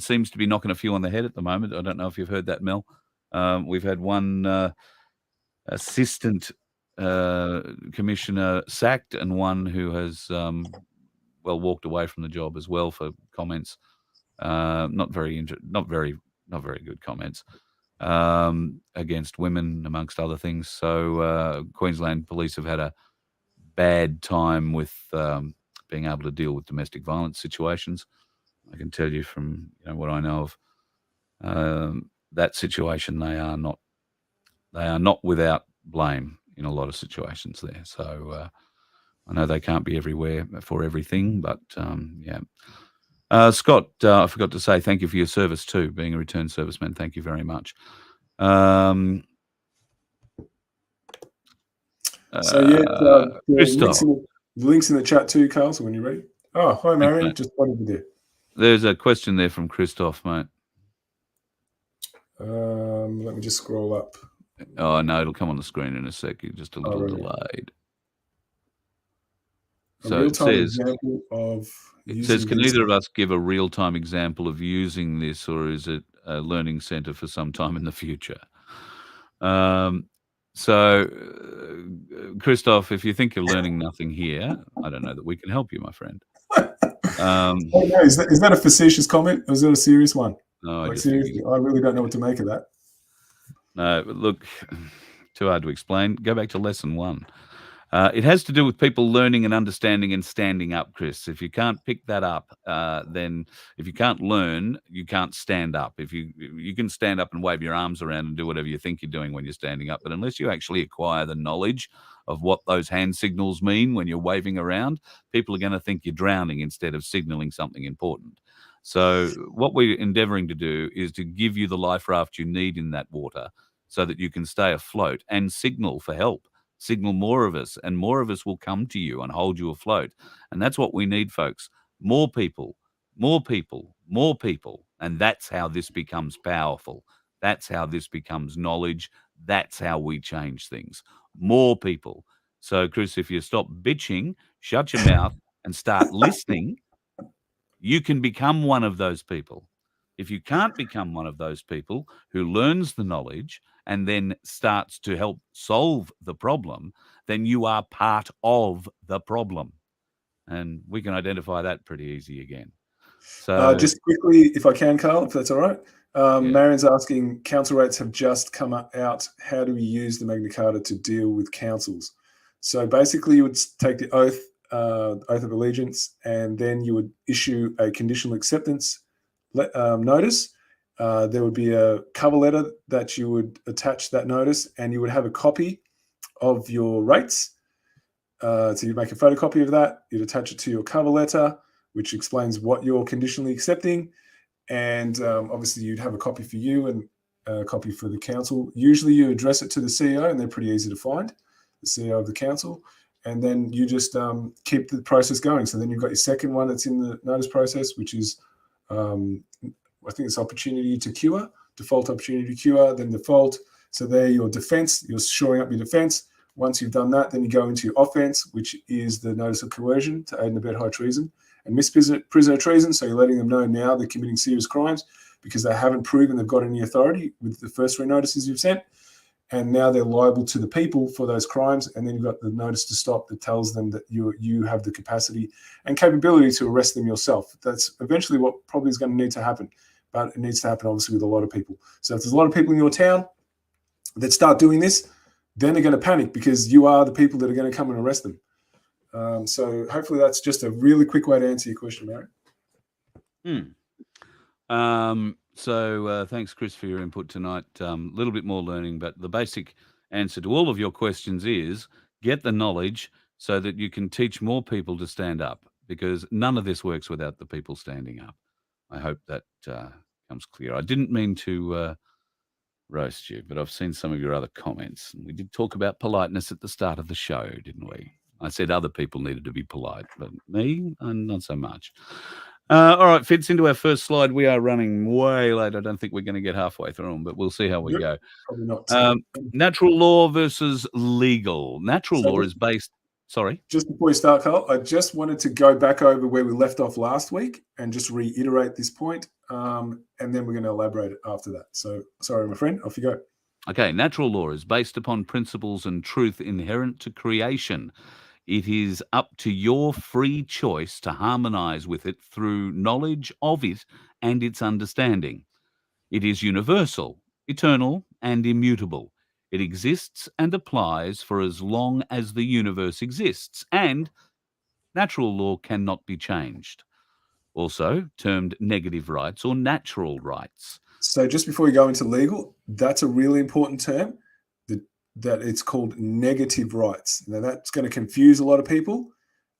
seems to be knocking a few on the head at the moment. I don't know if you've heard that, Mel. We've had one assistant commissioner sacked, and one who has walked away from the job as well for comments, not very good comments against women, amongst other things. So Queensland Police have had a bad time with being able to deal with domestic violence situations. I can tell you from what I know of that situation, they are not without blame in a lot of situations there. So I know they can't be everywhere for everything, but Scott, I forgot to say thank you for your service too, being a returned serviceman. Thank you very much. Christoph. The links in the chat too, Carl, so when you're ready. Oh, hi, Marion. Okay. Just wanted to do. There's a question there from Christoph, mate. Let me just scroll up. Oh, no, it'll come on the screen in a sec. You're just a little delayed. So it says, can either of us give a real-time example of using this, or is it a learning center for some time in the future? So, Christoph, if you think you're learning nothing here, I don't know that we can help you, my friend. Is that a facetious comment, or is that a serious one? No, seriously, I really don't know what to make of that. No, look, too hard to explain. Go back to lesson 1. It has to do with people learning and understanding and standing up, Chris. If you can't pick that up, then if you can't learn, you can't stand up. If you can stand up and wave your arms around and do whatever you think you're doing when you're standing up, but unless you actually acquire the knowledge of what those hand signals mean when you're waving around, people are going to think you're drowning instead of signaling something important. So what we're endeavoring to do is to give you the life raft you need in that water so that you can stay afloat and signal for help. Signal more of us, and more of us will come to you and hold you afloat. And that's what we need, folks. More people, more people, more people. And that's how this becomes powerful. That's how this becomes knowledge. That's how we change things. More people. So, Chris, if you stop bitching, shut your mouth, and start listening, you can become one of those people. If you can't become one of those people who learns the knowledge and then starts to help solve the problem, then you are part of the problem. And we can identify that pretty easy again. So, Just quickly, if I can, Carl, if that's all right. yeah. Marion's asking, council rates have just come out. How do we use the Magna Carta to deal with councils? So basically, you would take the oath of allegiance, and then you would issue a conditional acceptance notice. There would be a cover letter that you would attach that notice, and you would have a copy of your rates. So you'd make a photocopy of that. You'd attach it to your cover letter, which explains what you're conditionally accepting. And obviously, you'd have a copy for you and a copy for the council. Usually, you address it to the CEO, and they're pretty easy to find, the CEO of the council. And then you just keep the process going. So then you've got your second one that's in the notice process, which is, I think it's opportunity to cure, default opportunity to cure, then default. So there, your defense, you're shoring up your defense. Once you've done that, then you go into your offense, which is the notice of coercion to aid and abet high treason and misprisoner treason. So you're letting them know now they're committing serious crimes because they haven't proven they've got any authority with the first three notices you've sent. And now they're liable to the people for those crimes. And then you've got the notice to stop that tells them that you have the capacity and capability to arrest them yourself. That's eventually what probably is going to need to happen. But it needs to happen, obviously, with a lot of people. So if there's a lot of people in your town that start doing this, then they're going to panic because you are the people that are going to come and arrest them. So hopefully that's just a really quick way to answer your question, Mary. So thanks, Chris, for your input tonight. A little bit more learning, but the basic answer to all of your questions is get the knowledge so that you can teach more people to stand up, because none of this works without the people standing up. I hope that comes clear. I didn't mean to roast you, but I've seen some of your other comments. We did talk about politeness at the start of the show, didn't we? I said other people needed to be polite, but me, not so much. All right, fits into our first slide. We are running way late. I don't think we're going to get halfway through them, but we'll see how we go. Probably not. Natural law versus legal. Natural law is based... Sorry? Just before you start, Carl, I just wanted to go back over where we left off last week and just reiterate this point, and then we're going to elaborate it after that. So, sorry, my friend, off you go. Okay, natural law is based upon principles and truth inherent to creation. It is up to your free choice to harmonize with it through knowledge of it and its understanding. It is universal, eternal, and immutable. It exists and applies for as long as the universe exists, and natural law cannot be changed. Also termed negative rights or natural rights. So just before we go into legal, that's a really important term, that it's called negative rights. Now that's going to confuse a lot of people.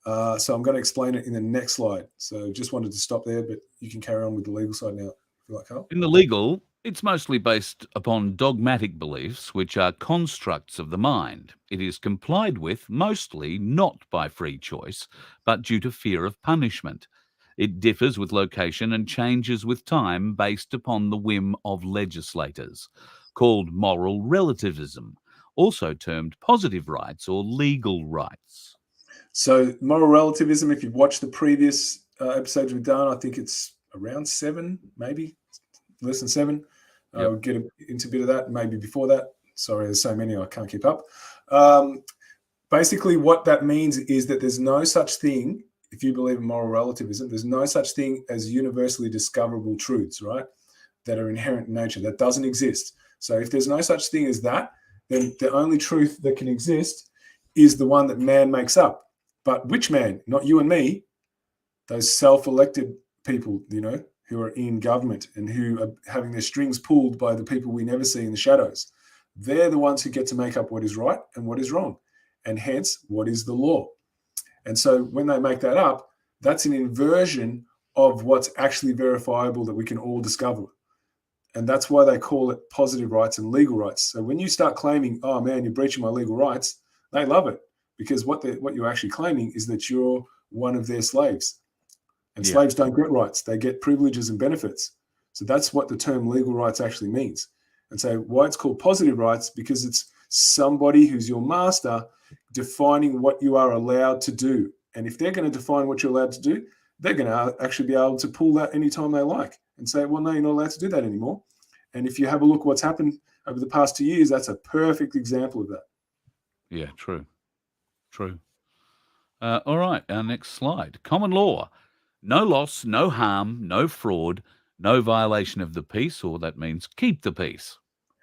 So I'm going to explain it in the next slide. So just wanted to stop there, but you can carry on with the legal side now, if you like, Carl. In the legal, it's mostly based upon dogmatic beliefs, which are constructs of the mind. It is complied with mostly not by free choice, but due to fear of punishment. It differs with location and changes with time based upon the whim of legislators, called moral relativism, also termed positive rights or legal rights. So moral relativism, if you've watched the previous episodes we've done, I think it's around 7, maybe less than 7. We'll get into a bit of that, maybe before that. Sorry, there's so many I can't keep up. Basically, what that means is that there's no such thing, if you believe in moral relativism, there's no such thing as universally discoverable truths, right, that are inherent in nature. That doesn't exist. So if there's no such thing as that, then the only truth that can exist is the one that man makes up. But which man? Not you and me. Those self-elected people, who are in government and who are having their strings pulled by the people we never see in the shadows. They're the ones who get to make up what is right and what is wrong, and hence what is the law. And so when they make that up, that's an inversion of what's actually verifiable that we can all discover. And that's why they call it positive rights and legal rights. So when you start claiming, oh man, you're breaching my legal rights, they love it, because what you're actually claiming is that you're one of their slaves. And slaves don't get rights. They get privileges and benefits. So that's what the term legal rights actually means. And so why it's called positive rights, because it's somebody who's your master defining what you are allowed to do. And if they're going to define what you're allowed to do, they're going to actually be able to pull that anytime they like and say, well, no, you're not allowed to do that anymore. And if you have a look what's happened over the past 2 years, that's a perfect example of that. Yeah, true. All right, our next slide. Common law. No loss, no harm, no fraud, no violation of the peace, or that means keep the peace.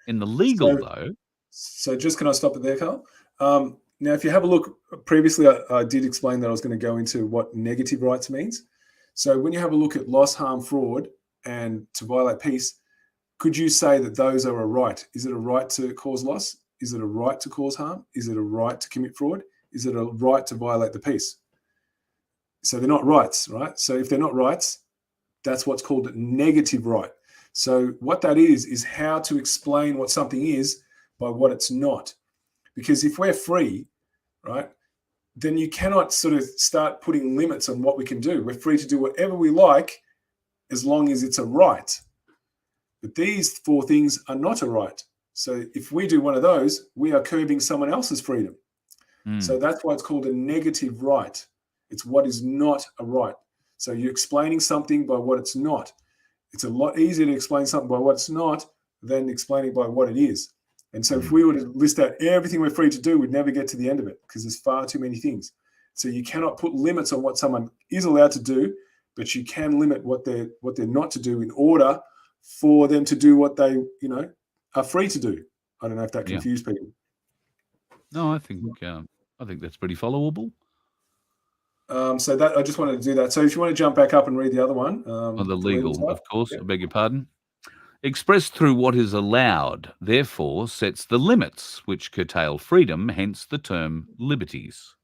In the legal, though... So just can I stop it there, Carl? Now, if you have a look, previously I did explain that I was going to go into what negative rights means. So when you have a look at loss, harm, fraud, and to violate peace, could you say that those are a right? Is it a right to cause loss? Is it a right to cause harm? Is it a right to commit fraud? Is it a right to violate the peace? So they're not rights, right? So if they're not rights, that's what's called a negative right. So what that is how to explain what something is by what it's not. Because if we're free, right, then you cannot sort of start putting limits on what we can do. We're free to do whatever we like as long as it's a right. But these four things are not a right. So if we do one of those, we are curbing someone else's freedom. So that's why it's called a negative right. It's what is not a right. So you're explaining something by what it's not. It's a lot easier to explain something by what it's not than explaining by what it is. And so if we were to list out everything we're free to do, we'd never get to the end of it because there's far too many things. So you cannot put limits on what someone is allowed to do, but you can limit what they're not to do in order for them to do what they, are free to do. I don't know if that confused people. No, I think that's pretty followable. So that I just wanted to do that. So if you want to jump back up and read the other one. The legal, of course. I beg your pardon. Expressed through what is allowed, therefore sets the limits which curtail freedom, hence the term liberties.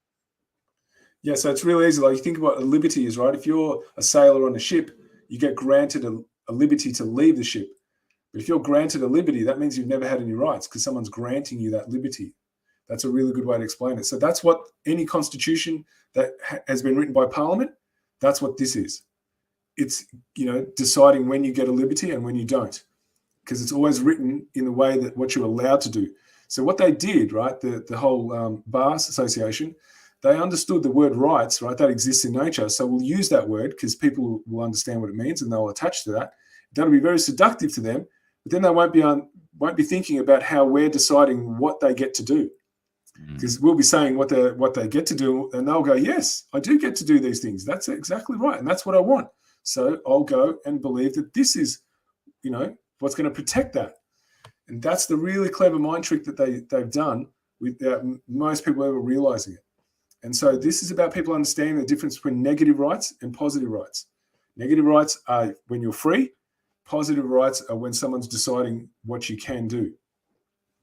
Yeah, so it's really easy. Like you think about what a liberty is, right? If you're a sailor on a ship, you get granted a liberty to leave the ship. But if you're granted a liberty, that means you've never had any rights because someone's granting you that liberty. That's a really good way to explain it. So that's what any constitution that has been written by Parliament, that's what this is. It's, deciding when you get a liberty and when you don't, because it's always written in the way that what you're allowed to do. So what they did, right, the whole Bar Association, they understood the word rights, right, that exists in nature. So we'll use that word because people will understand what it means and they'll attach to that. That'll be very seductive to them, but then they won't be thinking about how we're deciding what they get to do. Because we'll be saying what they get to do, and they'll go, yes, I do get to do these things. That's exactly right, and that's what I want. So I'll go and believe that this is, what's going to protect that. And that's the really clever mind trick that they've done without most people ever realizing it. And so this is about people understanding the difference between negative rights and positive rights. Negative rights are when you're free. Positive rights are when someone's deciding what you can do.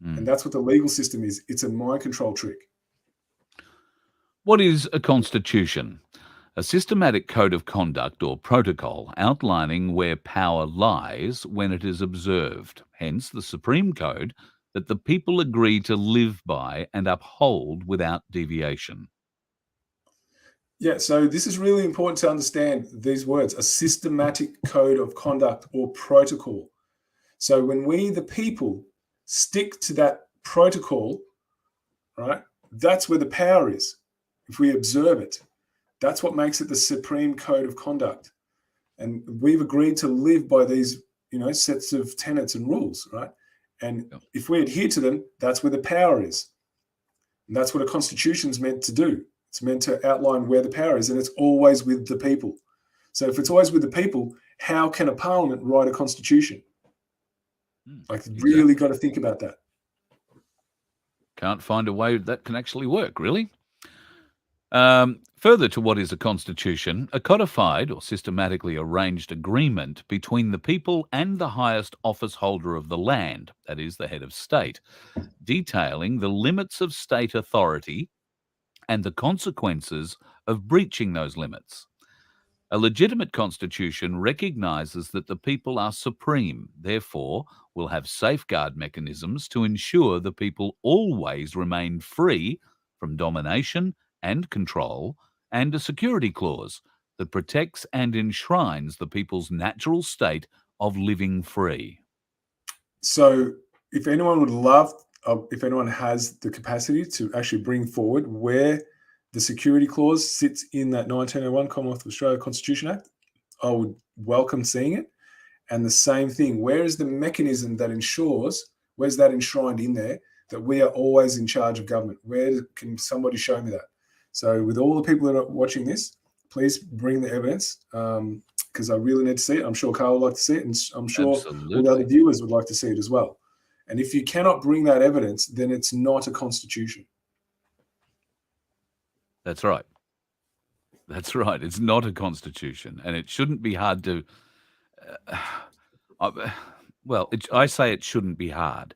And that's what the legal system is. It's a mind control trick. What is a constitution? A systematic code of conduct or protocol outlining where power lies when it is observed, hence the supreme code that the people agree to live by and uphold without deviation. Yeah, so this is really important to understand these words, a systematic code of conduct or protocol. So when we, the people, stick to that protocol, right, that's where the power is. If we observe it, that's what makes it the supreme code of conduct. And we've agreed to live by these, sets of tenets and rules, right? And if we adhere to them, that's where the power is. And that's what a constitution's meant to do. It's meant to outline where the power is, and it's always with the people. So if it's always with the people, how can a parliament write a constitution? Like, really got to think about that. can't find a way that can actually work, really. Further to what is a constitution, a codified or systematically arranged agreement between the people and the highest office holder of the land, that is, the head of state, detailing the limits of state authority and the consequences of breaching those limits. A legitimate constitution recognizes that the people are supreme, therefore, will have safeguard mechanisms to ensure the people always remain free from domination and control, and a security clause that protects and enshrines the people's natural state of living free. So, if anyone would love, if anyone has the capacity to actually bring forward where the security clause sits in that 1901 Commonwealth of Australia Constitution Act, I would welcome seeing it. And the same thing, where is the mechanism that ensures, where's that enshrined in there, that we are always in charge of government? Where can somebody show me that? So with all the people that are watching this, please bring the evidence, because I really need to see it. I'm sure Carl would like to see it, and I'm sure Absolutely. all the other viewers would like to see it as well. And if you cannot bring that evidence, then it's not a constitution. That's right. That's right. It's not a constitution, and it shouldn't be hard to. I say it shouldn't be hard,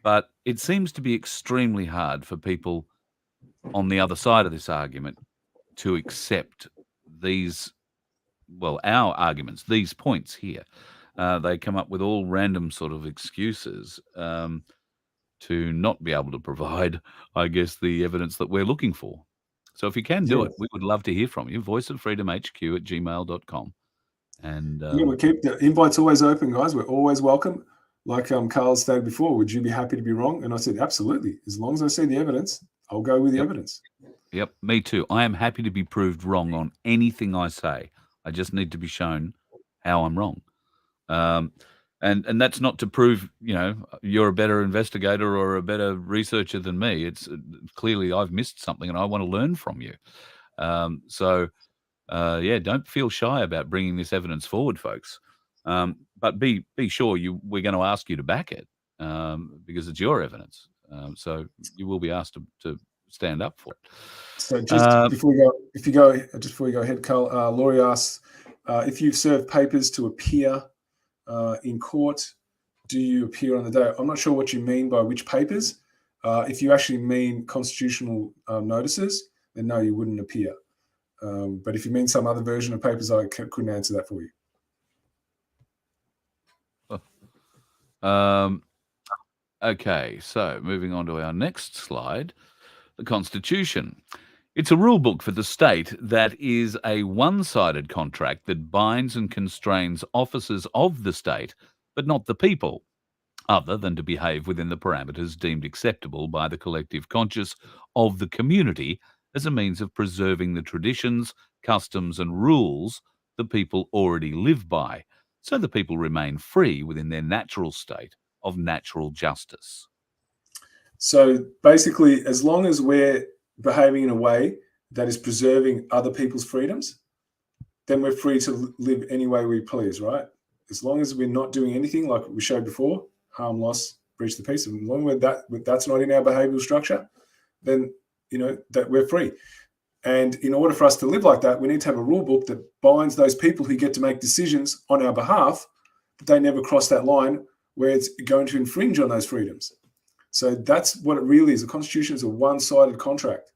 but it seems to be extremely hard for people on the other side of this argument to accept these, our arguments, these points here. They come up with all random sort of excuses to not be able to provide, I guess, the evidence that we're looking for. So if you can do it, we would love to hear from you. voiceoffreedomhq@gmail.com. And we keep the invites always open, guys. We're always welcome. Like Carl stated before, would you be happy to be wrong? And I said, absolutely. As long as I see the evidence, I'll go with the evidence. Yep, me too. I am happy to be proved wrong on anything I say. I just need to be shown how I'm wrong. And that's not to prove, you're a better investigator or a better researcher than me. It's clearly I've missed something and I want to learn from you. Don't feel shy about bringing this evidence forward, folks. But be sure we're going to ask you to back it because it's your evidence. So you will be asked to stand up for it. So just before we go ahead, Carl, Laurie asks, if you've served papers to appear in court, do you appear on the day? I'm not sure what you mean by which papers. If you actually mean constitutional notices, then no, you wouldn't appear. But if you mean some other version of papers, I couldn't answer that for you. Okay, so moving on to our next slide, the Constitution. It's a rule book for the state that is a one-sided contract that binds and constrains officers of the state, but not the people, other than to behave within the parameters deemed acceptable by the collective conscience of the community as a means of preserving the traditions, customs, and rules the people already live by, so the people remain free within their natural state of natural justice. So basically, as long as we're behaving in a way that is preserving other people's freedoms, then we're free to live any way we please, right? As long as we're not doing anything like we showed before, harm, loss, breach the peace, as long as that's not in our behavioral structure, then that we're free. And in order for us to live like that, we need to have a rule book that binds those people who get to make decisions on our behalf, that they never cross that line where it's going to infringe on those freedoms. So that's what it really is. The Constitution is a one-sided contract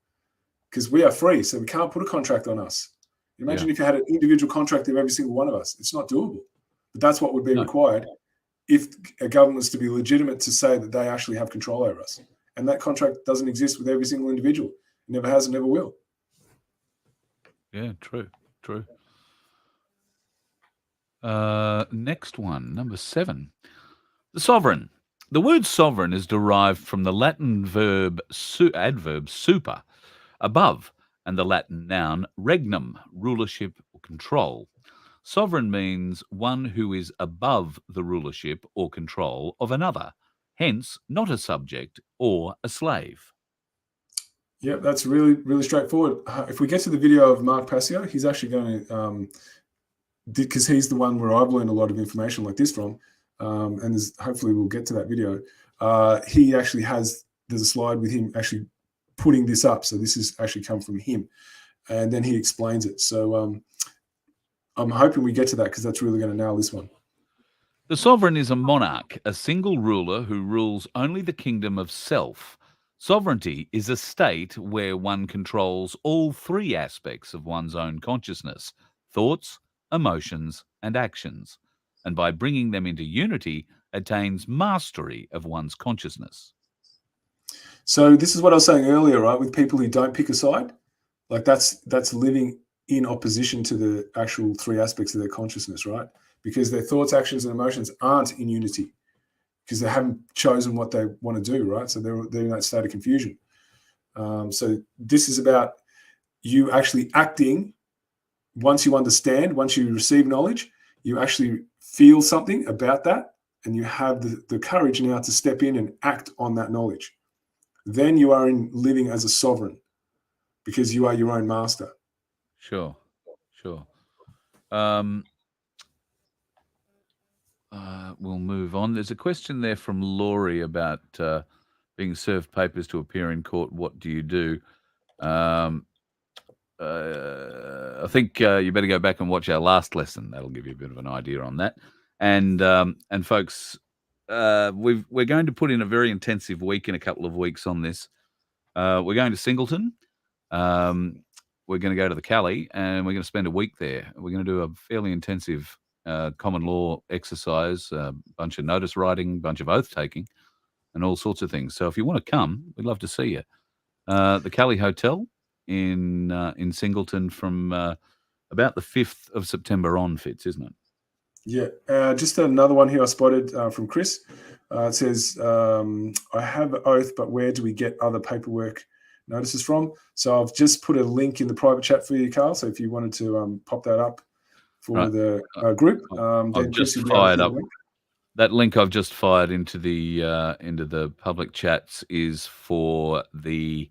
because we are free, so we can't put a contract on us. Imagine if you had an individual contract of every single one of us. It's not doable. But that's what would be required if a government was to be legitimate to say that they actually have control over us. And that contract doesn't exist with every single individual. It never has and never will. Yeah, true. Next one, number 7. The sovereign. The word sovereign is derived from the Latin adverb super, above, and the Latin noun regnum, rulership or control. Sovereign means one who is above the rulership or control of another, hence not a subject or a slave. Yeah, that's really, really straightforward. If we get to the video of Mark Passio, he's actually going to, because he's the one where I've learned a lot of information like this from, and hopefully we'll get to that video. He actually has there's a slide with him actually putting this up. So this has actually come from him, and then he explains it. So I'm hoping we get to that, because that's really going to nail this one. The sovereign is a monarch, a single ruler who rules only the kingdom of self. Sovereignty is a state where one controls all three aspects of one's own consciousness: thoughts, emotions, and actions, and by bringing them into unity, attains mastery of one's consciousness. So this is what I was saying earlier, right? With people who don't pick a side, like that's living in opposition to the actual three aspects of their consciousness, right? Because their thoughts, actions, and emotions aren't in unity, because they haven't chosen what they want to do, right? So they're in that state of confusion. So this is about you actually acting. Once you understand, once you receive knowledge, you actually feel something about that, and you have the courage now to step in and act on that knowledge. Then you are living as a sovereign, because you are your own master. Sure. We'll move on. There's a question there from Laurie about being served papers to appear in court. What do you do? I think you better go back and watch our last lesson. That'll give you a bit of an idea on that. And folks, we're going to put in a very intensive week in a couple of weeks on this. We're going to Singleton. We're going to go to the Cali, and we're going to spend a week there. We're going to do a fairly intensive common law exercise, a bunch of notice writing, bunch of oath taking, and all sorts of things. So if you want to come, we'd love to see you. The Cali Hotel in Singleton from about the 5th of September on, Fitz, isn't it? Yeah. Just another one here I spotted from Chris. It says, I have an oath, but where do we get other paperwork notices from? So I've just put a link in the private chat for you, Carl. So if you wanted to pop that up for the group, then Chris will be able to link. That link I've just fired into the public chats is for the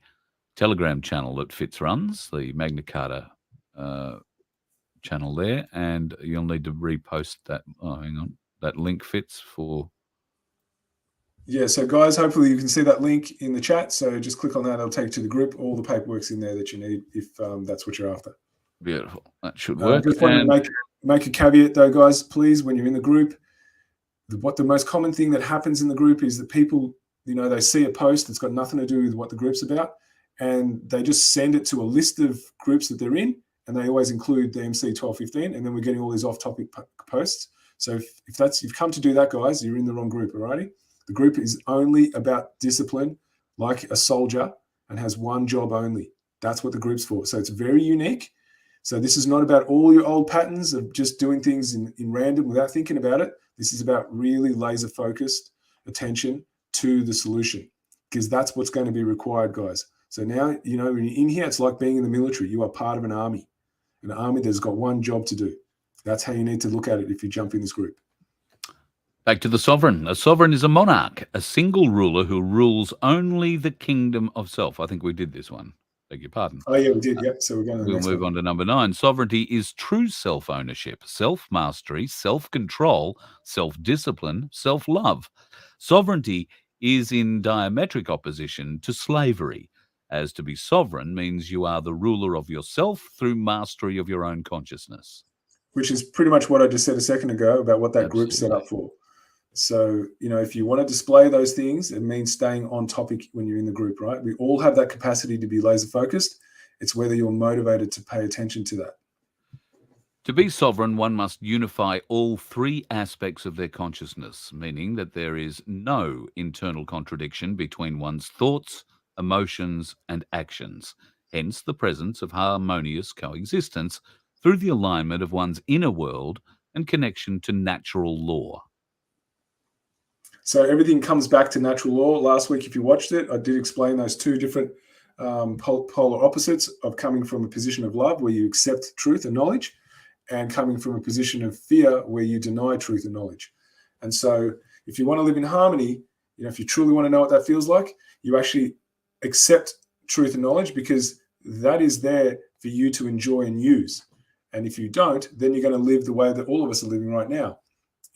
Telegram channel that Fitz runs, the Magna Carta channel there, and you'll need to repost that. Oh, hang on, that link, Fitz, for. Yeah, so guys, hopefully you can see that link in the chat. So just click on that; it'll take you to the group. All the paperwork's in there that you need if that's what you're after. Beautiful. That should work. Just want to make a caveat though, guys. Please, when you're in the group, what the most common thing that happens in the group is that people, they see a post that's got nothing to do with what the group's about, and they just send it to a list of groups that they're in, and they always include the MC 1215, and then we're getting all these off-topic posts. So if you've come to do that, guys, you're in the wrong group, alrighty? The group is only about discipline, like a soldier, and has one job only. That's what the group's for. So it's very unique. So this is not about all your old patterns of just doing things in random without thinking about it. This is about really laser-focused attention to the solution, because that's what's going to be required, guys. So now, when you're in here, it's like being in the military. You are part of an army that's got one job to do. That's how you need to look at it if you jump in this group. Back to the sovereign. A sovereign is a monarch, a single ruler who rules only the kingdom of self. I think we did this one. Beg your pardon. Oh, yeah, we did. Yeah. So we're going to the next one. We'll move on to number 9. Sovereignty is true self-ownership, self-mastery, self-control, self-discipline, self-love. Sovereignty is in diametric opposition to slavery, as to be sovereign means you are the ruler of yourself through mastery of your own consciousness. Which is pretty much what I just said a second ago about what that group's set up for. So, if you want to display those things, it means staying on topic when you're in the group, right? We all have that capacity to be laser focused. It's whether you're motivated to pay attention to that. To be sovereign, one must unify all three aspects of their consciousness, meaning that there is no internal contradiction between one's thoughts, emotions, and actions, hence the presence of harmonious coexistence through the alignment of one's inner world and connection to natural law. So everything comes back to natural law. Last week, if you watched it, I did explain those two different polar opposites of coming from a position of love where you accept truth and knowledge, and coming from a position of fear where you deny truth and knowledge. And so if you want to live in harmony, if you truly want to know what that feels like, you actually accept truth and knowledge, because that is there for you to enjoy and use. And if you don't, then you're going to live the way that all of us are living right now.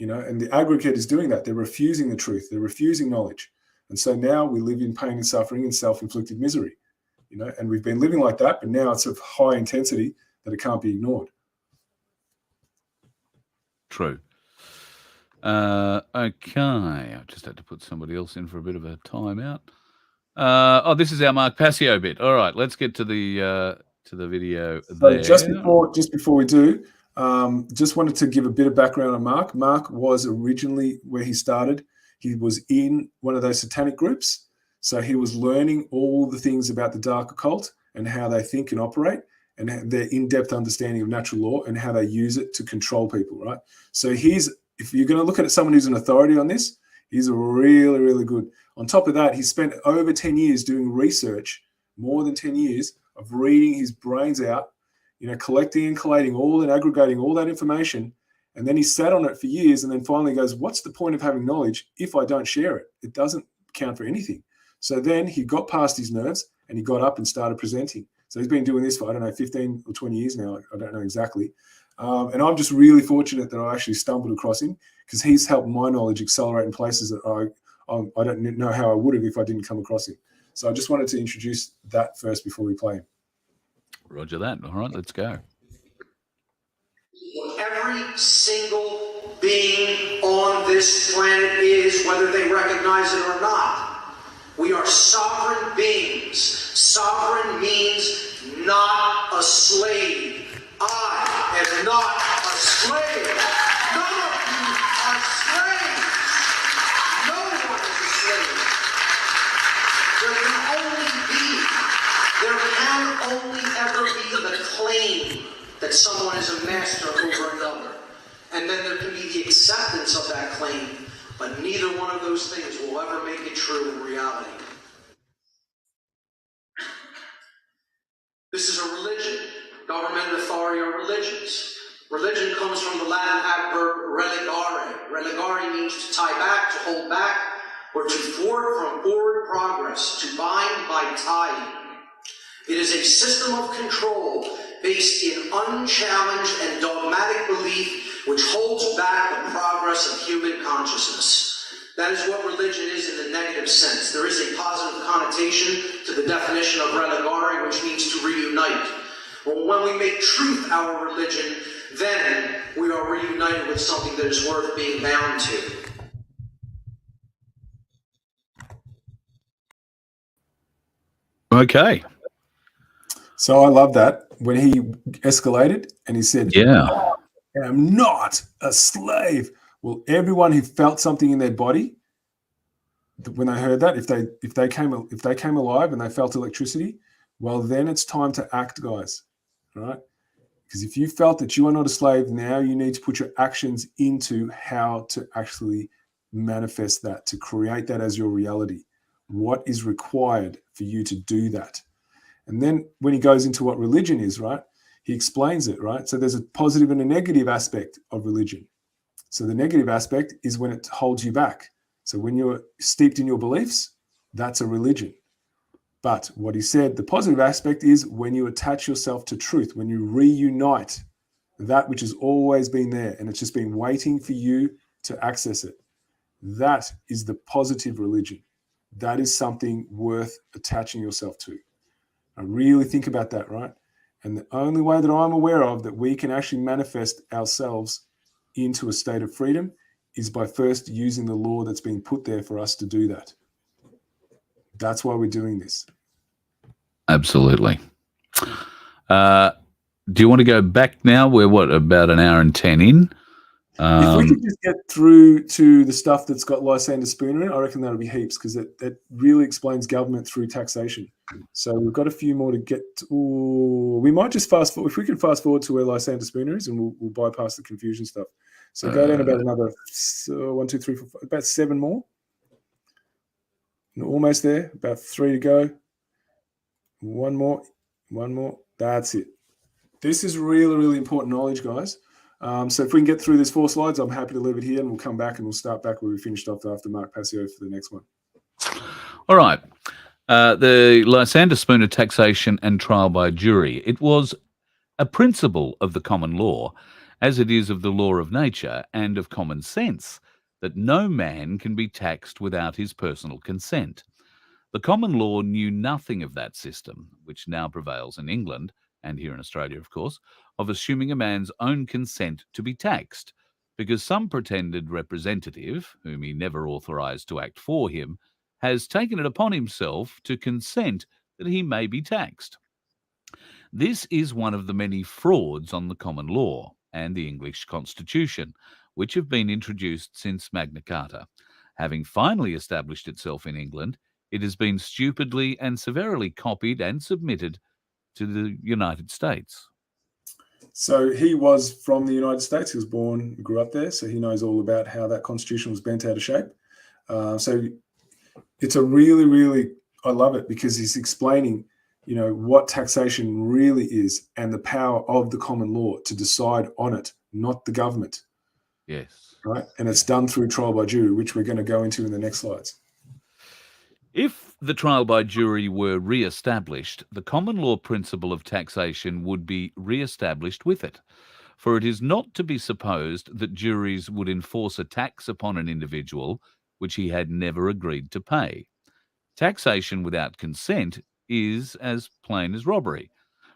And the aggregate is doing that. They're refusing the truth. They're refusing knowledge. And so now we live in pain and suffering and self-inflicted misery, you know, and we've been living like that, but now it's of high intensity that it can't be ignored. True. Okay, I just had to put somebody else in for a bit of a timeout. Oh, this is our Mark Passio bit. All right, let's get to the video there. So just before we do, just wanted to give a bit of background on Mark. Mark was originally, where he started, he was in one of those satanic groups. So he was learning all the things about the dark occult and how they think and operate, and their in-depth understanding of natural law and how they use it to control people, right? So if you're going to look at someone who's an authority on this, he's really, really good. On top of that, he spent over 10 years doing research, more than 10 years of reading his brains out, you know, collecting and collating all and aggregating all that information. And then he sat on it for years and then finally goes, what's the point of having knowledge if I don't share it? It doesn't count for anything. So then he got past his nerves and he got up and started presenting. So he's been doing this for, I don't know, 15 or 20 years now. I don't know exactly. And I'm just really fortunate that I actually stumbled across him, because he's helped my knowledge accelerate in places that I don't know how I would have if I didn't come across him. So I just wanted to introduce that first before we play him. Roger that. All right, let's go. Every single being on this planet is, whether they recognize it or not. We are sovereign beings. Sovereign means not a slave. I am not a slave. None of you are slaves. No one is a slave. There can only ever be the claim that someone is a master over another. And then there can be the acceptance of that claim, but neither one of those things will ever make it true in reality. This is a religion. Government and authority are religions. Religion comes from the Latin adverb religare. Religare means to tie back, to hold back, or to thwart from forward progress, to bind by tying. It is a system of control based in unchallenged and dogmatic belief which holds back the progress of human consciousness. That is what religion is in the negative sense. There is a positive connotation to the definition of religare, which means to reunite. Well, when we make truth our religion, then we are reunited with something that is worth being bound to. Okay. So I love that when he escalated and he said, Yeah, I am not a slave. Well, everyone who felt something in their body, when they heard that, if they came alive and they felt electricity, well, then it's time to act, guys. All right? Because if you felt that you are not a slave, now you need to put your actions into how to actually manifest that, to create that as your reality. What is required for you to do that? And then when he goes into what religion is, right, he explains it, right? So there's a positive and a negative aspect of religion. So the negative aspect is when it holds you back. So when you're steeped in your beliefs, that's a religion. But what he said, the positive aspect is when you attach yourself to truth, when you reunite that which has always been there and it's just been waiting for you to access it. That is the positive religion. That is something worth attaching yourself to. I really think about that, right? And the only way that I'm aware of that we can actually manifest ourselves into a state of freedom is by first using the law that's been put there for us to do that. That's why we're doing this. absolutely. Do you want to go back now? We're about an hour and 10 in. If we could just get through to the stuff that's got Lysander Spooner in, I reckon that'll be heaps, because it really explains government through taxation. So we've got a few more to get to. Ooh, we might just fast forward. If we can fast forward to where Lysander Spooner is, and we'll bypass the confusion stuff. So go down about another 1, 2, 3, 4, 5, about 7 more. Almost there. About 3 to go. One more. That's it. This is really, really important knowledge, guys. So if we can get through these 4 slides, I'm happy to leave it here, and we'll come back and we'll start back where we finished off after Mark Passio for the next one. All right. The Lysander Spooner taxation and trial by jury. It was a principle of the common law, as it is of the law of nature and of common sense, that no man can be taxed without his personal consent. The common law knew nothing of that system, which now prevails in England, and here in Australia, of course, of assuming a man's own consent to be taxed, because some pretended representative, whom he never authorised to act for him, has taken it upon himself to consent that he may be taxed. This is one of the many frauds on the common law and the English constitution, which have been introduced since Magna Carta. Having finally established itself in England, it has been stupidly and severely copied and submitted to the United States. So he was from the United States. He was born, grew up there, so he knows all about how that constitution was bent out of shape. So it's a really, I love it because he's explaining, what taxation really is and the power of the common law to decide on it, not the government. Yes. Right? And it's done through trial by jury, which we're going to go into in the next slides. If the trial by jury were re-established, the common law principle of taxation would be re-established with it. For it is not to be supposed that juries would enforce a tax upon an individual which he had never agreed to pay. Taxation without consent is as plain as robbery,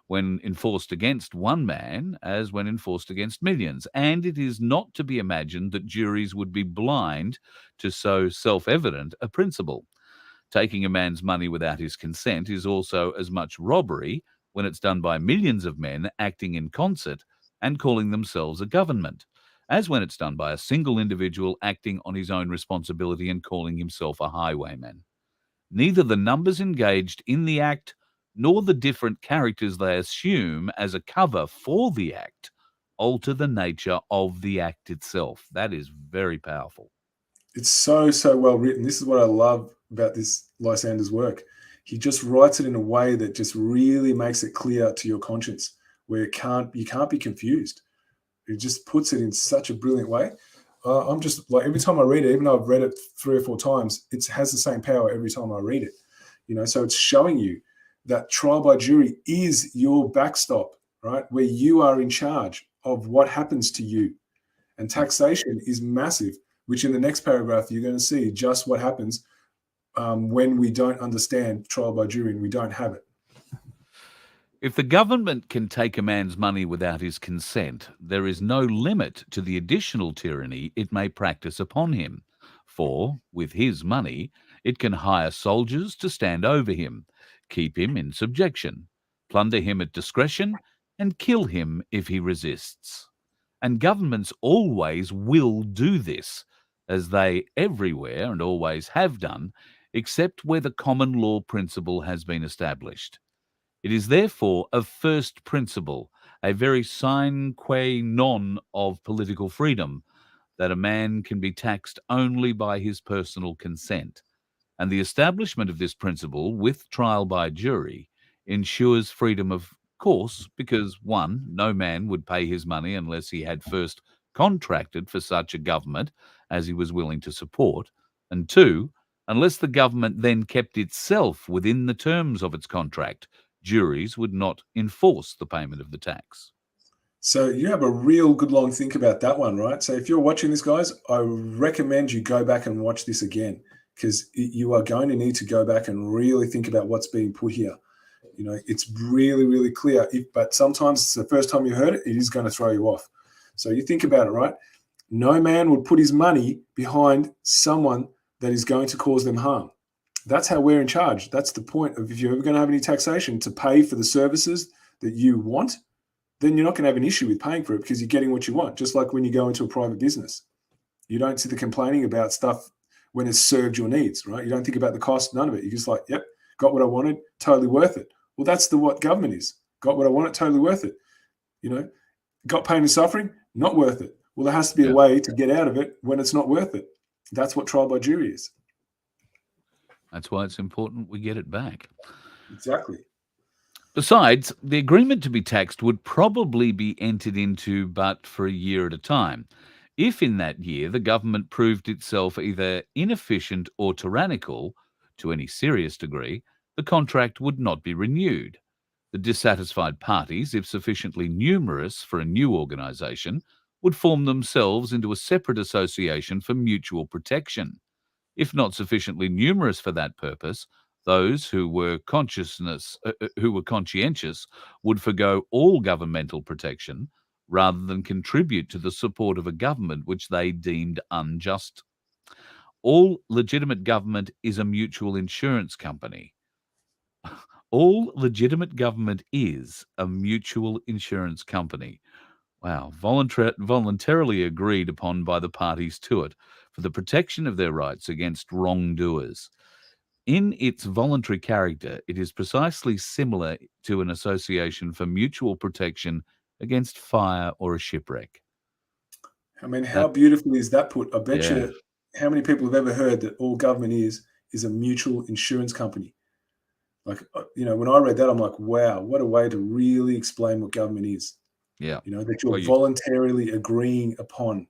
when enforced against one man as when enforced against millions, and it is not to be imagined that juries would be blind to so self-evident a principle. Taking a man's money without his consent is also as much robbery when it's done by millions of men acting in concert and calling themselves a government, as when it's done by a single individual acting on his own responsibility and calling himself a highwayman. Neither the numbers engaged in the act nor the different characters they assume as a cover for the act alter the nature of the act itself. That is very powerful. It's so well written. This is what I love about this Lysander's work. He just writes it in a way that just really makes it clear to your conscience, where you can't be confused. It just puts it in such a brilliant way. I'm just like, every time I read it, even though I've read it 3 or 4 times, it has the same power every time I read it. So it's showing you that trial by jury is your backstop, right? Where you are in charge of what happens to you. And taxation is massive, which in the next paragraph, you're going to see just what happens when we don't understand trial by jury and we don't have it. If the government can take a man's money without his consent, there is no limit to the additional tyranny it may practice upon him. For, with his money, it can hire soldiers to stand over him, keep him in subjection, plunder him at discretion, and kill him if he resists. And governments always will do this, as they everywhere and always have done, except where the common law principle has been established. It is therefore of first principle, a very sine qua non of political freedom, that a man can be taxed only by his personal consent. And the establishment of this principle with trial by jury ensures freedom of course, because 1, no man would pay his money unless he had first contracted for such a government as he was willing to support, and 2, unless the government then kept itself within the terms of its contract, juries would not enforce the payment of the tax. So you have a real good long think about that one, right? So if you're watching this, guys, I recommend you go back and watch this again, because you are going to need to go back and really think about what's being put here. It's really clear, but sometimes it's the first time you heard it, it is going to throw you off. So you think about it, right? No man would put his money behind someone that is going to cause them harm. That's how we're in charge. That's the point of, if you're ever going to have any taxation to pay for the services that you want, then you're not going to have an issue with paying for it because you're getting what you want. Just like when you go into a private business, you don't sit there complaining about stuff when it's served your needs, right? You don't think about the cost, none of it. You're just like, yep, got what I wanted, totally worth it. Well, that's what government is. Got what I wanted, totally worth it. Got pain and suffering, not worth it. Well, there has to be a way to get out of it when it's not worth it. That's what trial by jury is. That's why it's important we get it back. Exactly. Besides, the agreement to be taxed would probably be entered into but for a year at a time. If in that year the government proved itself either inefficient or tyrannical to any serious degree, the contract would not be renewed. The dissatisfied parties, if sufficiently numerous for a new organisation, would form themselves into a separate association for mutual protection. If not sufficiently numerous for that purpose, those who were conscientious would forgo all governmental protection rather than contribute to the support of a government which they deemed unjust. All legitimate government is a mutual insurance company. All legitimate government is a mutual insurance company. Wow, voluntarily agreed upon by the parties to it for the protection of their rights against wrongdoers. In its voluntary character, it is precisely similar to an association for mutual protection against fire or a shipwreck. I mean, how beautifully is that put? I bet Yeah. you how many people have ever heard that all government is a mutual insurance company. Like, when I read that, I'm like, wow, what a way to really explain what government is. Yeah. That you're Well, voluntarily agreeing upon,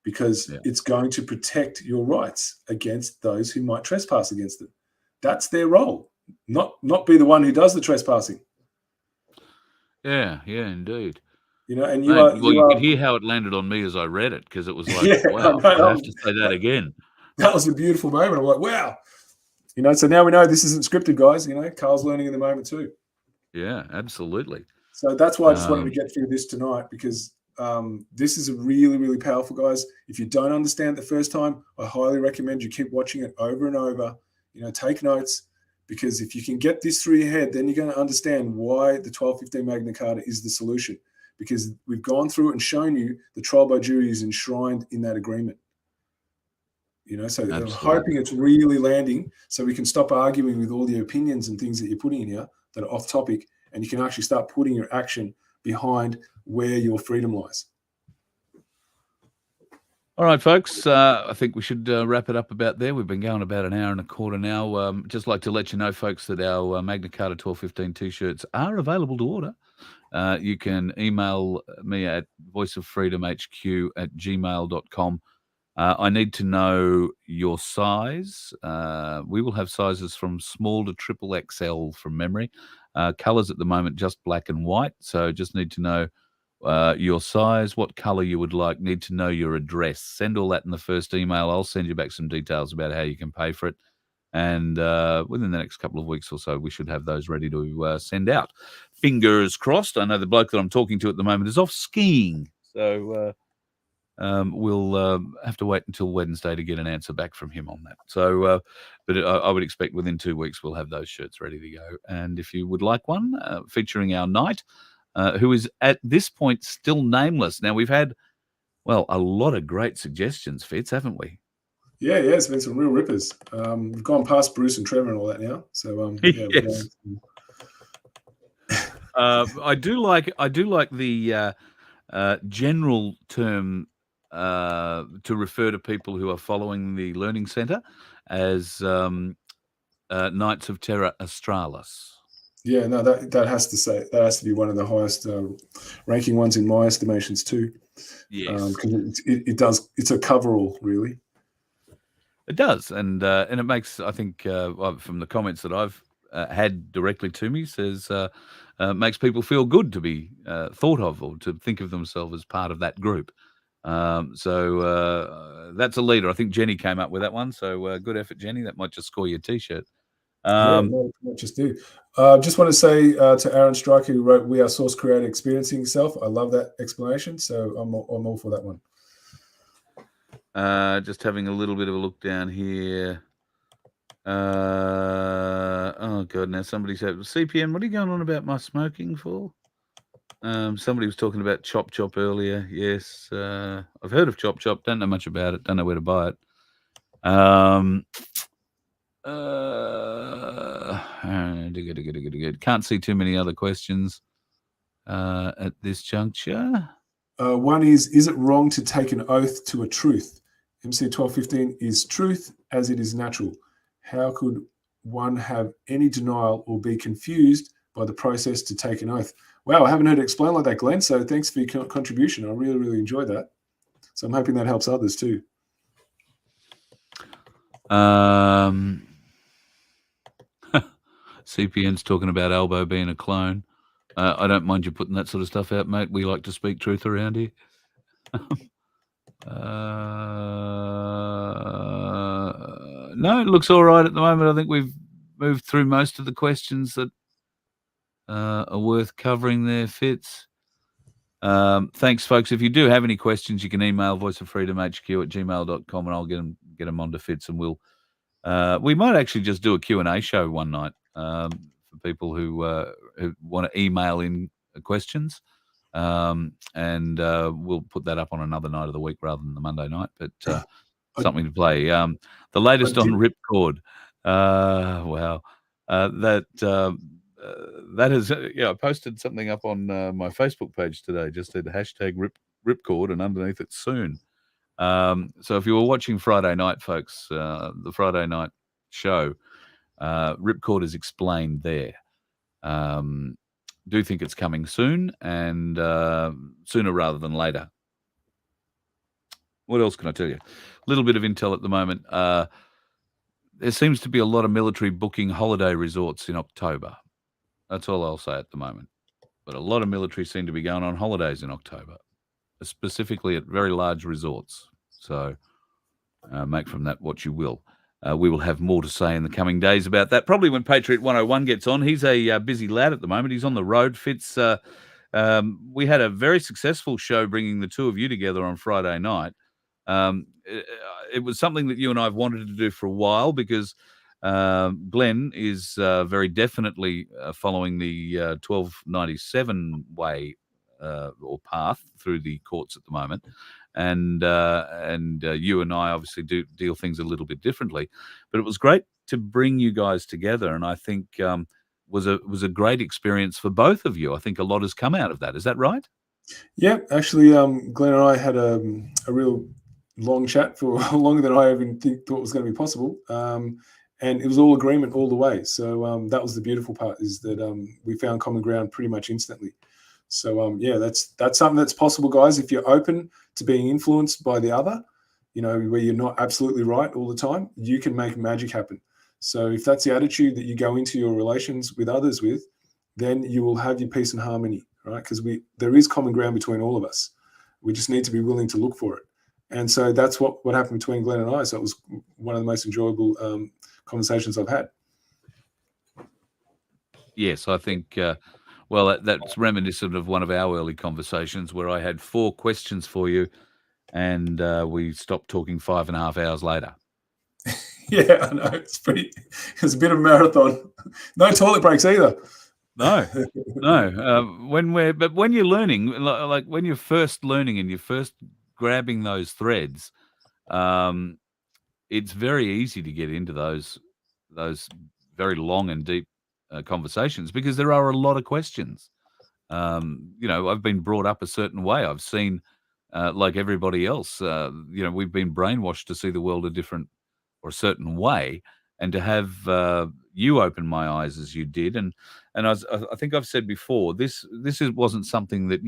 because Yeah. it's going to protect your rights against those who might trespass against them. That's their role, not be the one who does the trespassing. Yeah, indeed. And you could hear how it landed on me as I read it, because it was like, Yeah, wow, I have to say that again. That was a beautiful moment. I'm like, wow. So now we know this isn't scripted, guys. Carl's learning in the moment too. Yeah, absolutely. So that's why I just wanted to get through this tonight, because this is a really, really powerful, guys. If you don't understand the first time, I highly recommend you keep watching it over and over. Take notes, because if you can get this through your head, then you're going to understand why the 1215 Magna Carta is the solution, because we've gone through it and shown you the trial by jury is enshrined in that agreement. So Absolutely. I'm hoping it's really landing, so we can stop arguing with all the opinions and things that you're putting in here that are off topic, and you can actually start putting your action behind where your freedom lies. All right, folks, I think we should wrap it up about there. We've been going about an hour and a quarter now. Just like to let you know, folks, that our Magna Carta 1215 T-shirts are available to order. You can email me at voiceoffreedomhq@gmail.com. I need to know your size. We will have sizes from small to triple XL from memory. Colors at the moment, just black and white. So just need to know your size, what color you would like, need to know your address. Send all that in the first email. I'll send you back some details about how you can pay for it. And within the next couple of weeks or so, we should have those ready to send out. Fingers crossed. I know the bloke that I'm talking to at the moment is off skiing. So we'll have to wait until Wednesday to get an answer back from him on that. So, but I would expect within 2 weeks we'll have those shirts ready to go. And if you would like one featuring our knight, who is at this point still nameless. Now, we've had, a lot of great suggestions, Fitz, haven't we? Yeah, it's been some real rippers. We've gone past Bruce and Trevor and all that now. So yes. I do like the general term to refer to people who are following the Learning Centre as Knights of Terra Australis. Yeah, no, that has to be one of the highest ranking ones in my estimations too. Yes, because it's a coverall, really. It does, and it makes, I think, from the comments that I've had directly to me, says makes people feel good to be thought of, or to think of themselves as part of that group. So that's a leader. I think Jenny came up with that one. So good effort, Jenny. That might just score your T-shirt. No, just do. Just want to say to Aaron Stryker, who wrote "We Are Source Creator Experiencing Yourself." I love that explanation. So I'm all for that one. Just having a little bit of a look down here. Oh god, now somebody said, CPN, what are you going on about my smoking for? Somebody was talking about Chop Chop earlier. Yes, I've heard of Chop Chop. Don't know much about it. Don't know where to buy it. Can't see too many other questions at this juncture. One is it wrong to take an oath to a truth? MC 1215 is truth as it is natural. How could one have any denial or be confused by the process to take an oath? Wow, I haven't heard it explained like that, Glenn. So thanks for your contribution. I really, really enjoyed that. So I'm hoping that helps others too. CPN's talking about Albo being a clone. I don't mind you putting that sort of stuff out, mate. We like to speak truth around here. No, it looks all right at the moment. I think we've moved through most of the questions that are worth covering there, Fitz. Thanks, folks. If you do have any questions, you can email voiceoffreedomhq@gmail.com and I'll get them onto Fitz, and we might actually just do a Q&A show one night for people who want to email in questions. And we'll put that up on another night of the week rather than the Monday night, but something to play. The latest on Ripcord. Wow. That is, I posted something up on my Facebook page today, just said hashtag Ripcord, and underneath it soon. So if you were watching Friday night, folks, the Friday night show, Ripcord is explained there. Do think it's coming soon, and sooner rather than later. What else can I tell you? A little bit of intel at the moment. There seems to be a lot of military booking holiday resorts in October. That's all I'll say at the moment. But a lot of military seem to be going on holidays in October, specifically at very large resorts. So make from that what you will. We will have more to say in the coming days about that. Probably when Patriot 101 gets on. He's a busy lad at the moment. He's on the road. Fitz, we had a very successful show bringing the two of you together on Friday night. It was something that you and I have wanted to do for a while because Glenn is very definitely following the 1297 way or path through the courts at the moment. And you and I obviously do deal things a little bit differently, but it was great to bring you guys together, and I think was a great experience for both of you. I think a lot has come out of that. Is that right? Yeah, actually, Glenn and I had a real long chat for longer than I even thought was going to be possible, and it was all agreement all the way. So that was the beautiful part, is that we found common ground pretty much instantly. So yeah, that's something that's possible, guys. If you're open to being influenced by the other, where you're not absolutely right all the time, you can make magic happen. So if that's the attitude that you go into your relations with others with, then you will have your peace and harmony, right? Because there is common ground between all of us. We just need to be willing to look for it. And so that's what happened between Glenn and I. So it was one of the most enjoyable conversations I've had. Yes, I think, that's reminiscent of one of our early conversations where I had 4 questions for you and we stopped talking 5.5 hours later. Yeah, I know. It's a bit of a marathon. No toilet breaks either. No. When you're learning, like when you're first learning and you're first grabbing those threads, it's very easy to get into those very long and deep conversations because there are a lot of questions. I've been brought up a certain way. I've seen, like everybody else, we've been brainwashed to see the world a certain way, and to have you open my eyes as you did, and I think I've said before, this wasn't something that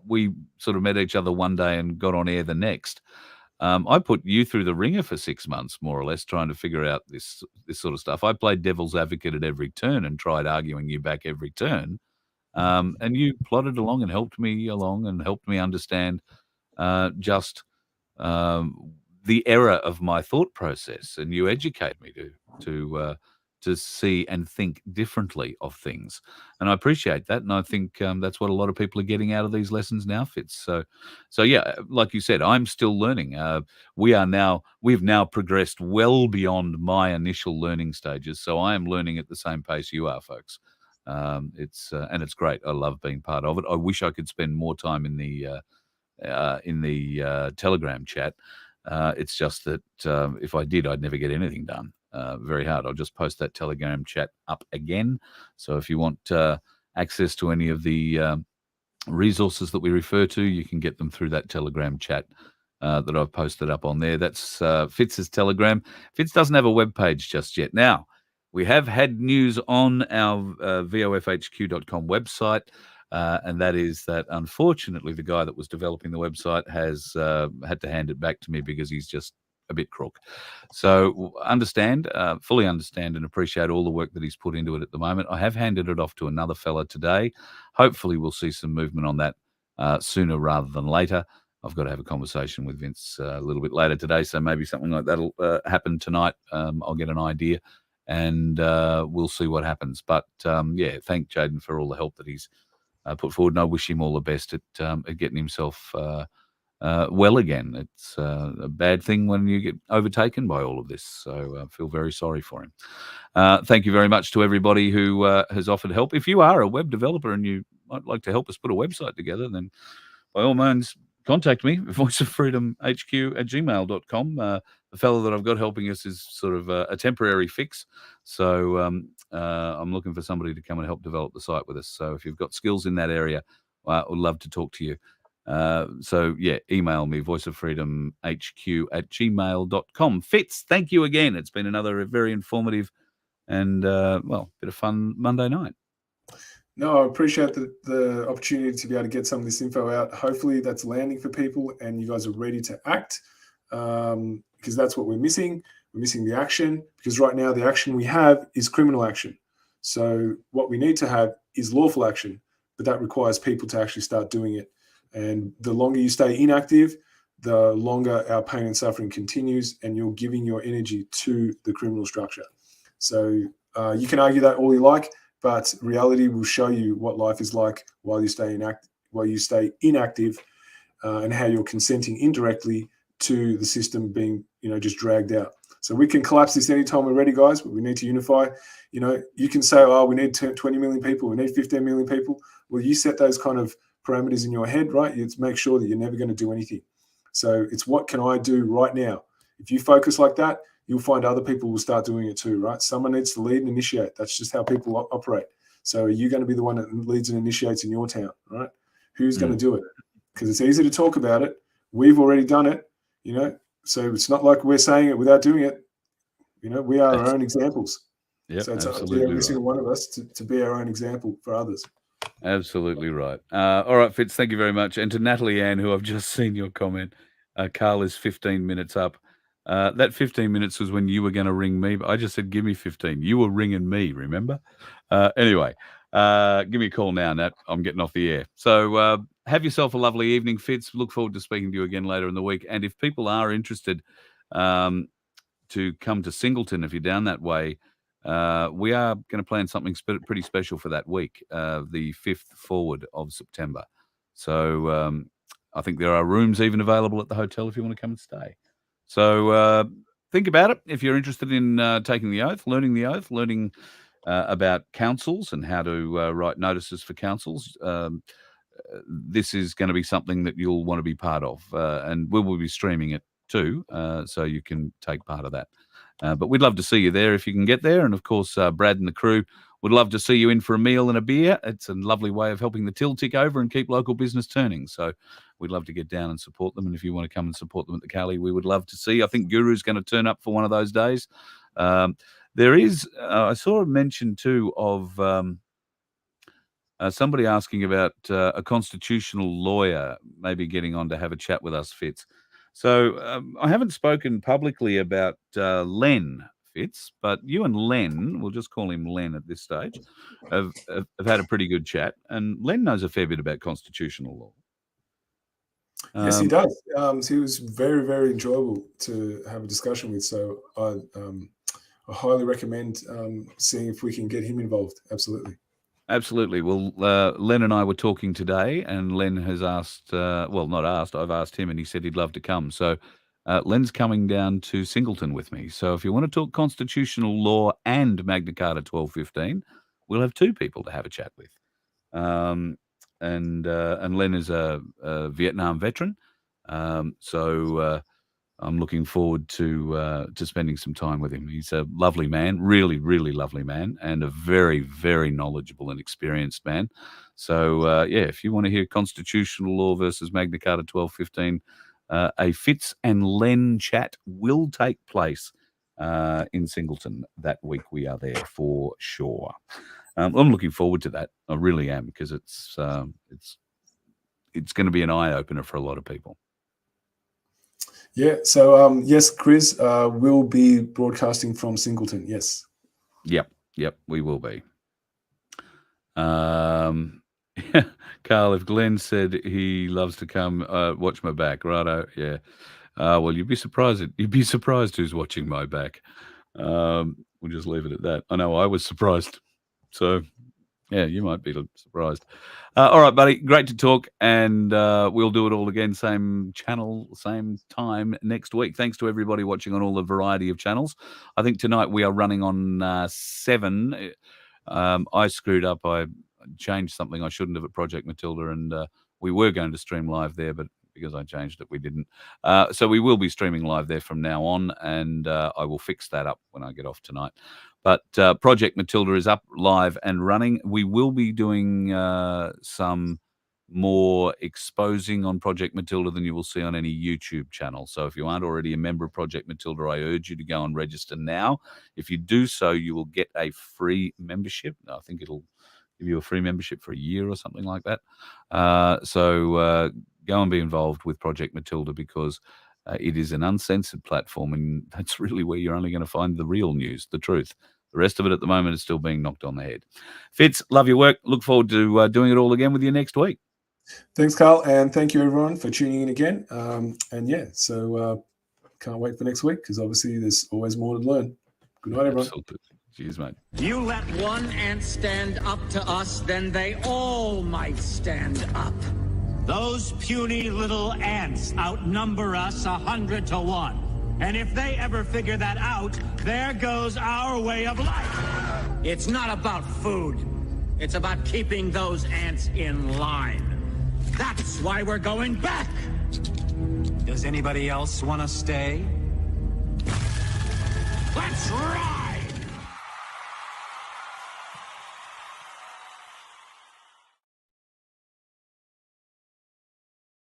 we sort of met each other one day and got on air the next. I put you through the ringer for 6 months, more or less, trying to figure out this sort of stuff. I played devil's advocate at every turn and tried arguing you back every turn. And you plodded along and helped me understand just the error of my thought process, and you educate me to see and think differently of things, and I appreciate that, and I think that's what a lot of people are getting out of these lessons now, Fitz. So yeah, like you said, I'm still learning. We've now progressed well beyond my initial learning stages, so I am learning at the same pace you are, folks. It's great. I love being part of it. I wish I could spend more time in the Telegram chat. It's just that if I did, I'd never get anything done. Very hard. I'll just post that Telegram chat up again. So if you want access to any of the resources that we refer to, you can get them through that Telegram chat that I've posted up on there. That's Fitz's Telegram. Fitz doesn't have a web page just yet. Now, we have had news on our vofhq.com website, and that is that, unfortunately, the guy that was developing the website has had to hand it back to me because he's just a bit crook. So fully understand and appreciate all the work that he's put into it at the moment. I have handed it off to another fella today. Hopefully we'll see some movement on that sooner rather than later. I've got to have a conversation with Vince a little bit later today, so maybe something like that'll happen tonight. I'll get an idea, and we'll see what happens. But yeah, thank Jaden for all the help that he's put forward, and I wish him all the best at getting himself well again. It's a bad thing when you get overtaken by all of this, so I feel very sorry for him. Thank you very much to everybody who has offered help. If you are a web developer and you might like to help us put a website together, then by all means, contact me, voiceoffreedomhq@gmail.com. The fellow that I've got helping us is sort of a temporary fix. So I'm looking for somebody to come and help develop the site with us. So if you've got skills in that area, I would love to talk to you. So yeah, email me, voiceoffreedomhq@gmail.com. Fitz, thank you again. It's been another very informative and, well, bit of fun Monday night. No, I appreciate the opportunity to be able to get some of this info out. Hopefully that's landing for people and you guys are ready to act, because that's what we're missing. We're missing the action, because right now the action we have is criminal action. So what we need to have is lawful action, but that requires people to actually start doing it. And the longer you stay inactive, the longer our pain and suffering continues, and you're giving your energy to the criminal structure. So you can argue that all you like, but reality will show you what life is like while you stay inactive, and how you're consenting indirectly to the system being, just dragged out. So we can collapse this anytime we're ready, guys, but we need to unify. You can say, oh, we need 20 million people, we need 15 million people. Well, you set those kind of parameters in your head, right? You make sure that you're never going to do anything. So it's what can I do right now? If you focus like that, you'll find other people will start doing it too, right? Someone needs to lead and initiate. That's just how people operate. So are you going to be the one that leads and initiates in your town, right? Who's going to do it? Because it's easy to talk about it. We've already done it, so it's not like we're saying it without doing it. We are our own examples. Yep, so it's up to every single one of us to be our own example for others. Absolutely right. All right, Fitz, thank you very much. And to Natalie Ann, who I've just seen your comment, Carl is 15 minutes up. That 15 minutes was when you were going to ring me, but I just said, give me 15. You were ringing me, remember? Anyway, give me a call now, Nat. I'm getting off the air. So have yourself a lovely evening, Fitz. Look forward to speaking to you again later in the week. And if people are interested to come to Singleton, if you're down that way, we are going to plan something pretty special for that week, the 5th forward of September. So I think there are rooms even available at the hotel if you want to come and stay. So think about it. If you're interested in taking the oath, learning about councils and how to write notices for councils, this is going to be something that you'll want to be part of. And we will be streaming it too, so you can take part of that. But we'd love to see you there if you can get there. And, of course, Brad and the crew would love to see you in for a meal and a beer. It's a lovely way of helping the till tick over and keep local business turning. So we'd love to get down and support them. And if you want to come and support them at the Cali, we would love to see you. I think Guru's going to turn up for one of those days. There is, I saw a mention too of somebody asking about a constitutional lawyer maybe getting on to have a chat with us, Fitz. So I haven't spoken publicly about Len, Fitz, but you and Len, we'll just call him Len at this stage, have had a pretty good chat. And Len knows a fair bit about constitutional law. Yes, he does. He was very, very enjoyable to have a discussion with. So I highly recommend seeing if we can get him involved. Absolutely. Absolutely. Well, Len and I were talking today, and Len has asked, I've asked him, and he said he'd love to come. So Len's coming down to Singleton with me. So if you want to talk constitutional law and Magna Carta 1215, we'll have two people to have a chat with. And Len is a Vietnam veteran. So I'm looking forward to spending some time with him. He's a lovely man, really, really lovely man, and a very, very knowledgeable and experienced man. So, if you want to hear constitutional law versus Magna Carta 1215, a Fitz and Len chat will take place in Singleton that week. We are there for sure. I'm looking forward to that. I really am, because it's going to be an eye-opener for a lot of people. Yeah. So, yes, Chris, will be broadcasting from Singleton. Yes. Yep. We will be. Carl, if Glenn said he loves to come watch my back, righto, yeah. Well, you'd be surprised. You'd be surprised who's watching my back. We'll just leave it at that. I know I was surprised. So, yeah, you might be surprised. All right, buddy. Great to talk, and we'll do it all again, same channel, same time next week. Thanks to everybody watching on all the variety of channels. I think tonight we are running on 7. I screwed up. I changed something I shouldn't have at Project Matilda, and we were going to stream live there, but because I changed it, we didn't. So we will be streaming live there from now on, and I will fix that up when I get off tonight. But Project Matilda is up, live, and running. We will be doing some more exposing on Project Matilda than you will see on any YouTube channel. So if you aren't already a member of Project Matilda, I urge you to go and register now. If you do so, you will get a free membership. I think it'll give you a free membership for a year or something like that. So go and be involved with Project Matilda, because it is an uncensored platform, and that's really where you're only going to find the real news, the truth. The rest of it at the moment is still being knocked on the head. Fitz, love your work. Look forward to doing it all again with you next week. Thanks, Carl, and thank you everyone for tuning in again. And yeah, so can't wait for next week, because obviously there's always more to learn. Good night, everyone. Absolutely. Cheers, mate. You let one ant stand up to us, then they all might stand up. Those puny little ants outnumber us 100 to 1. And if they ever figure that out, there goes our way of life. It's not about food. It's about keeping those ants in line. That's why we're going back. Does anybody else want to stay? Let's rock!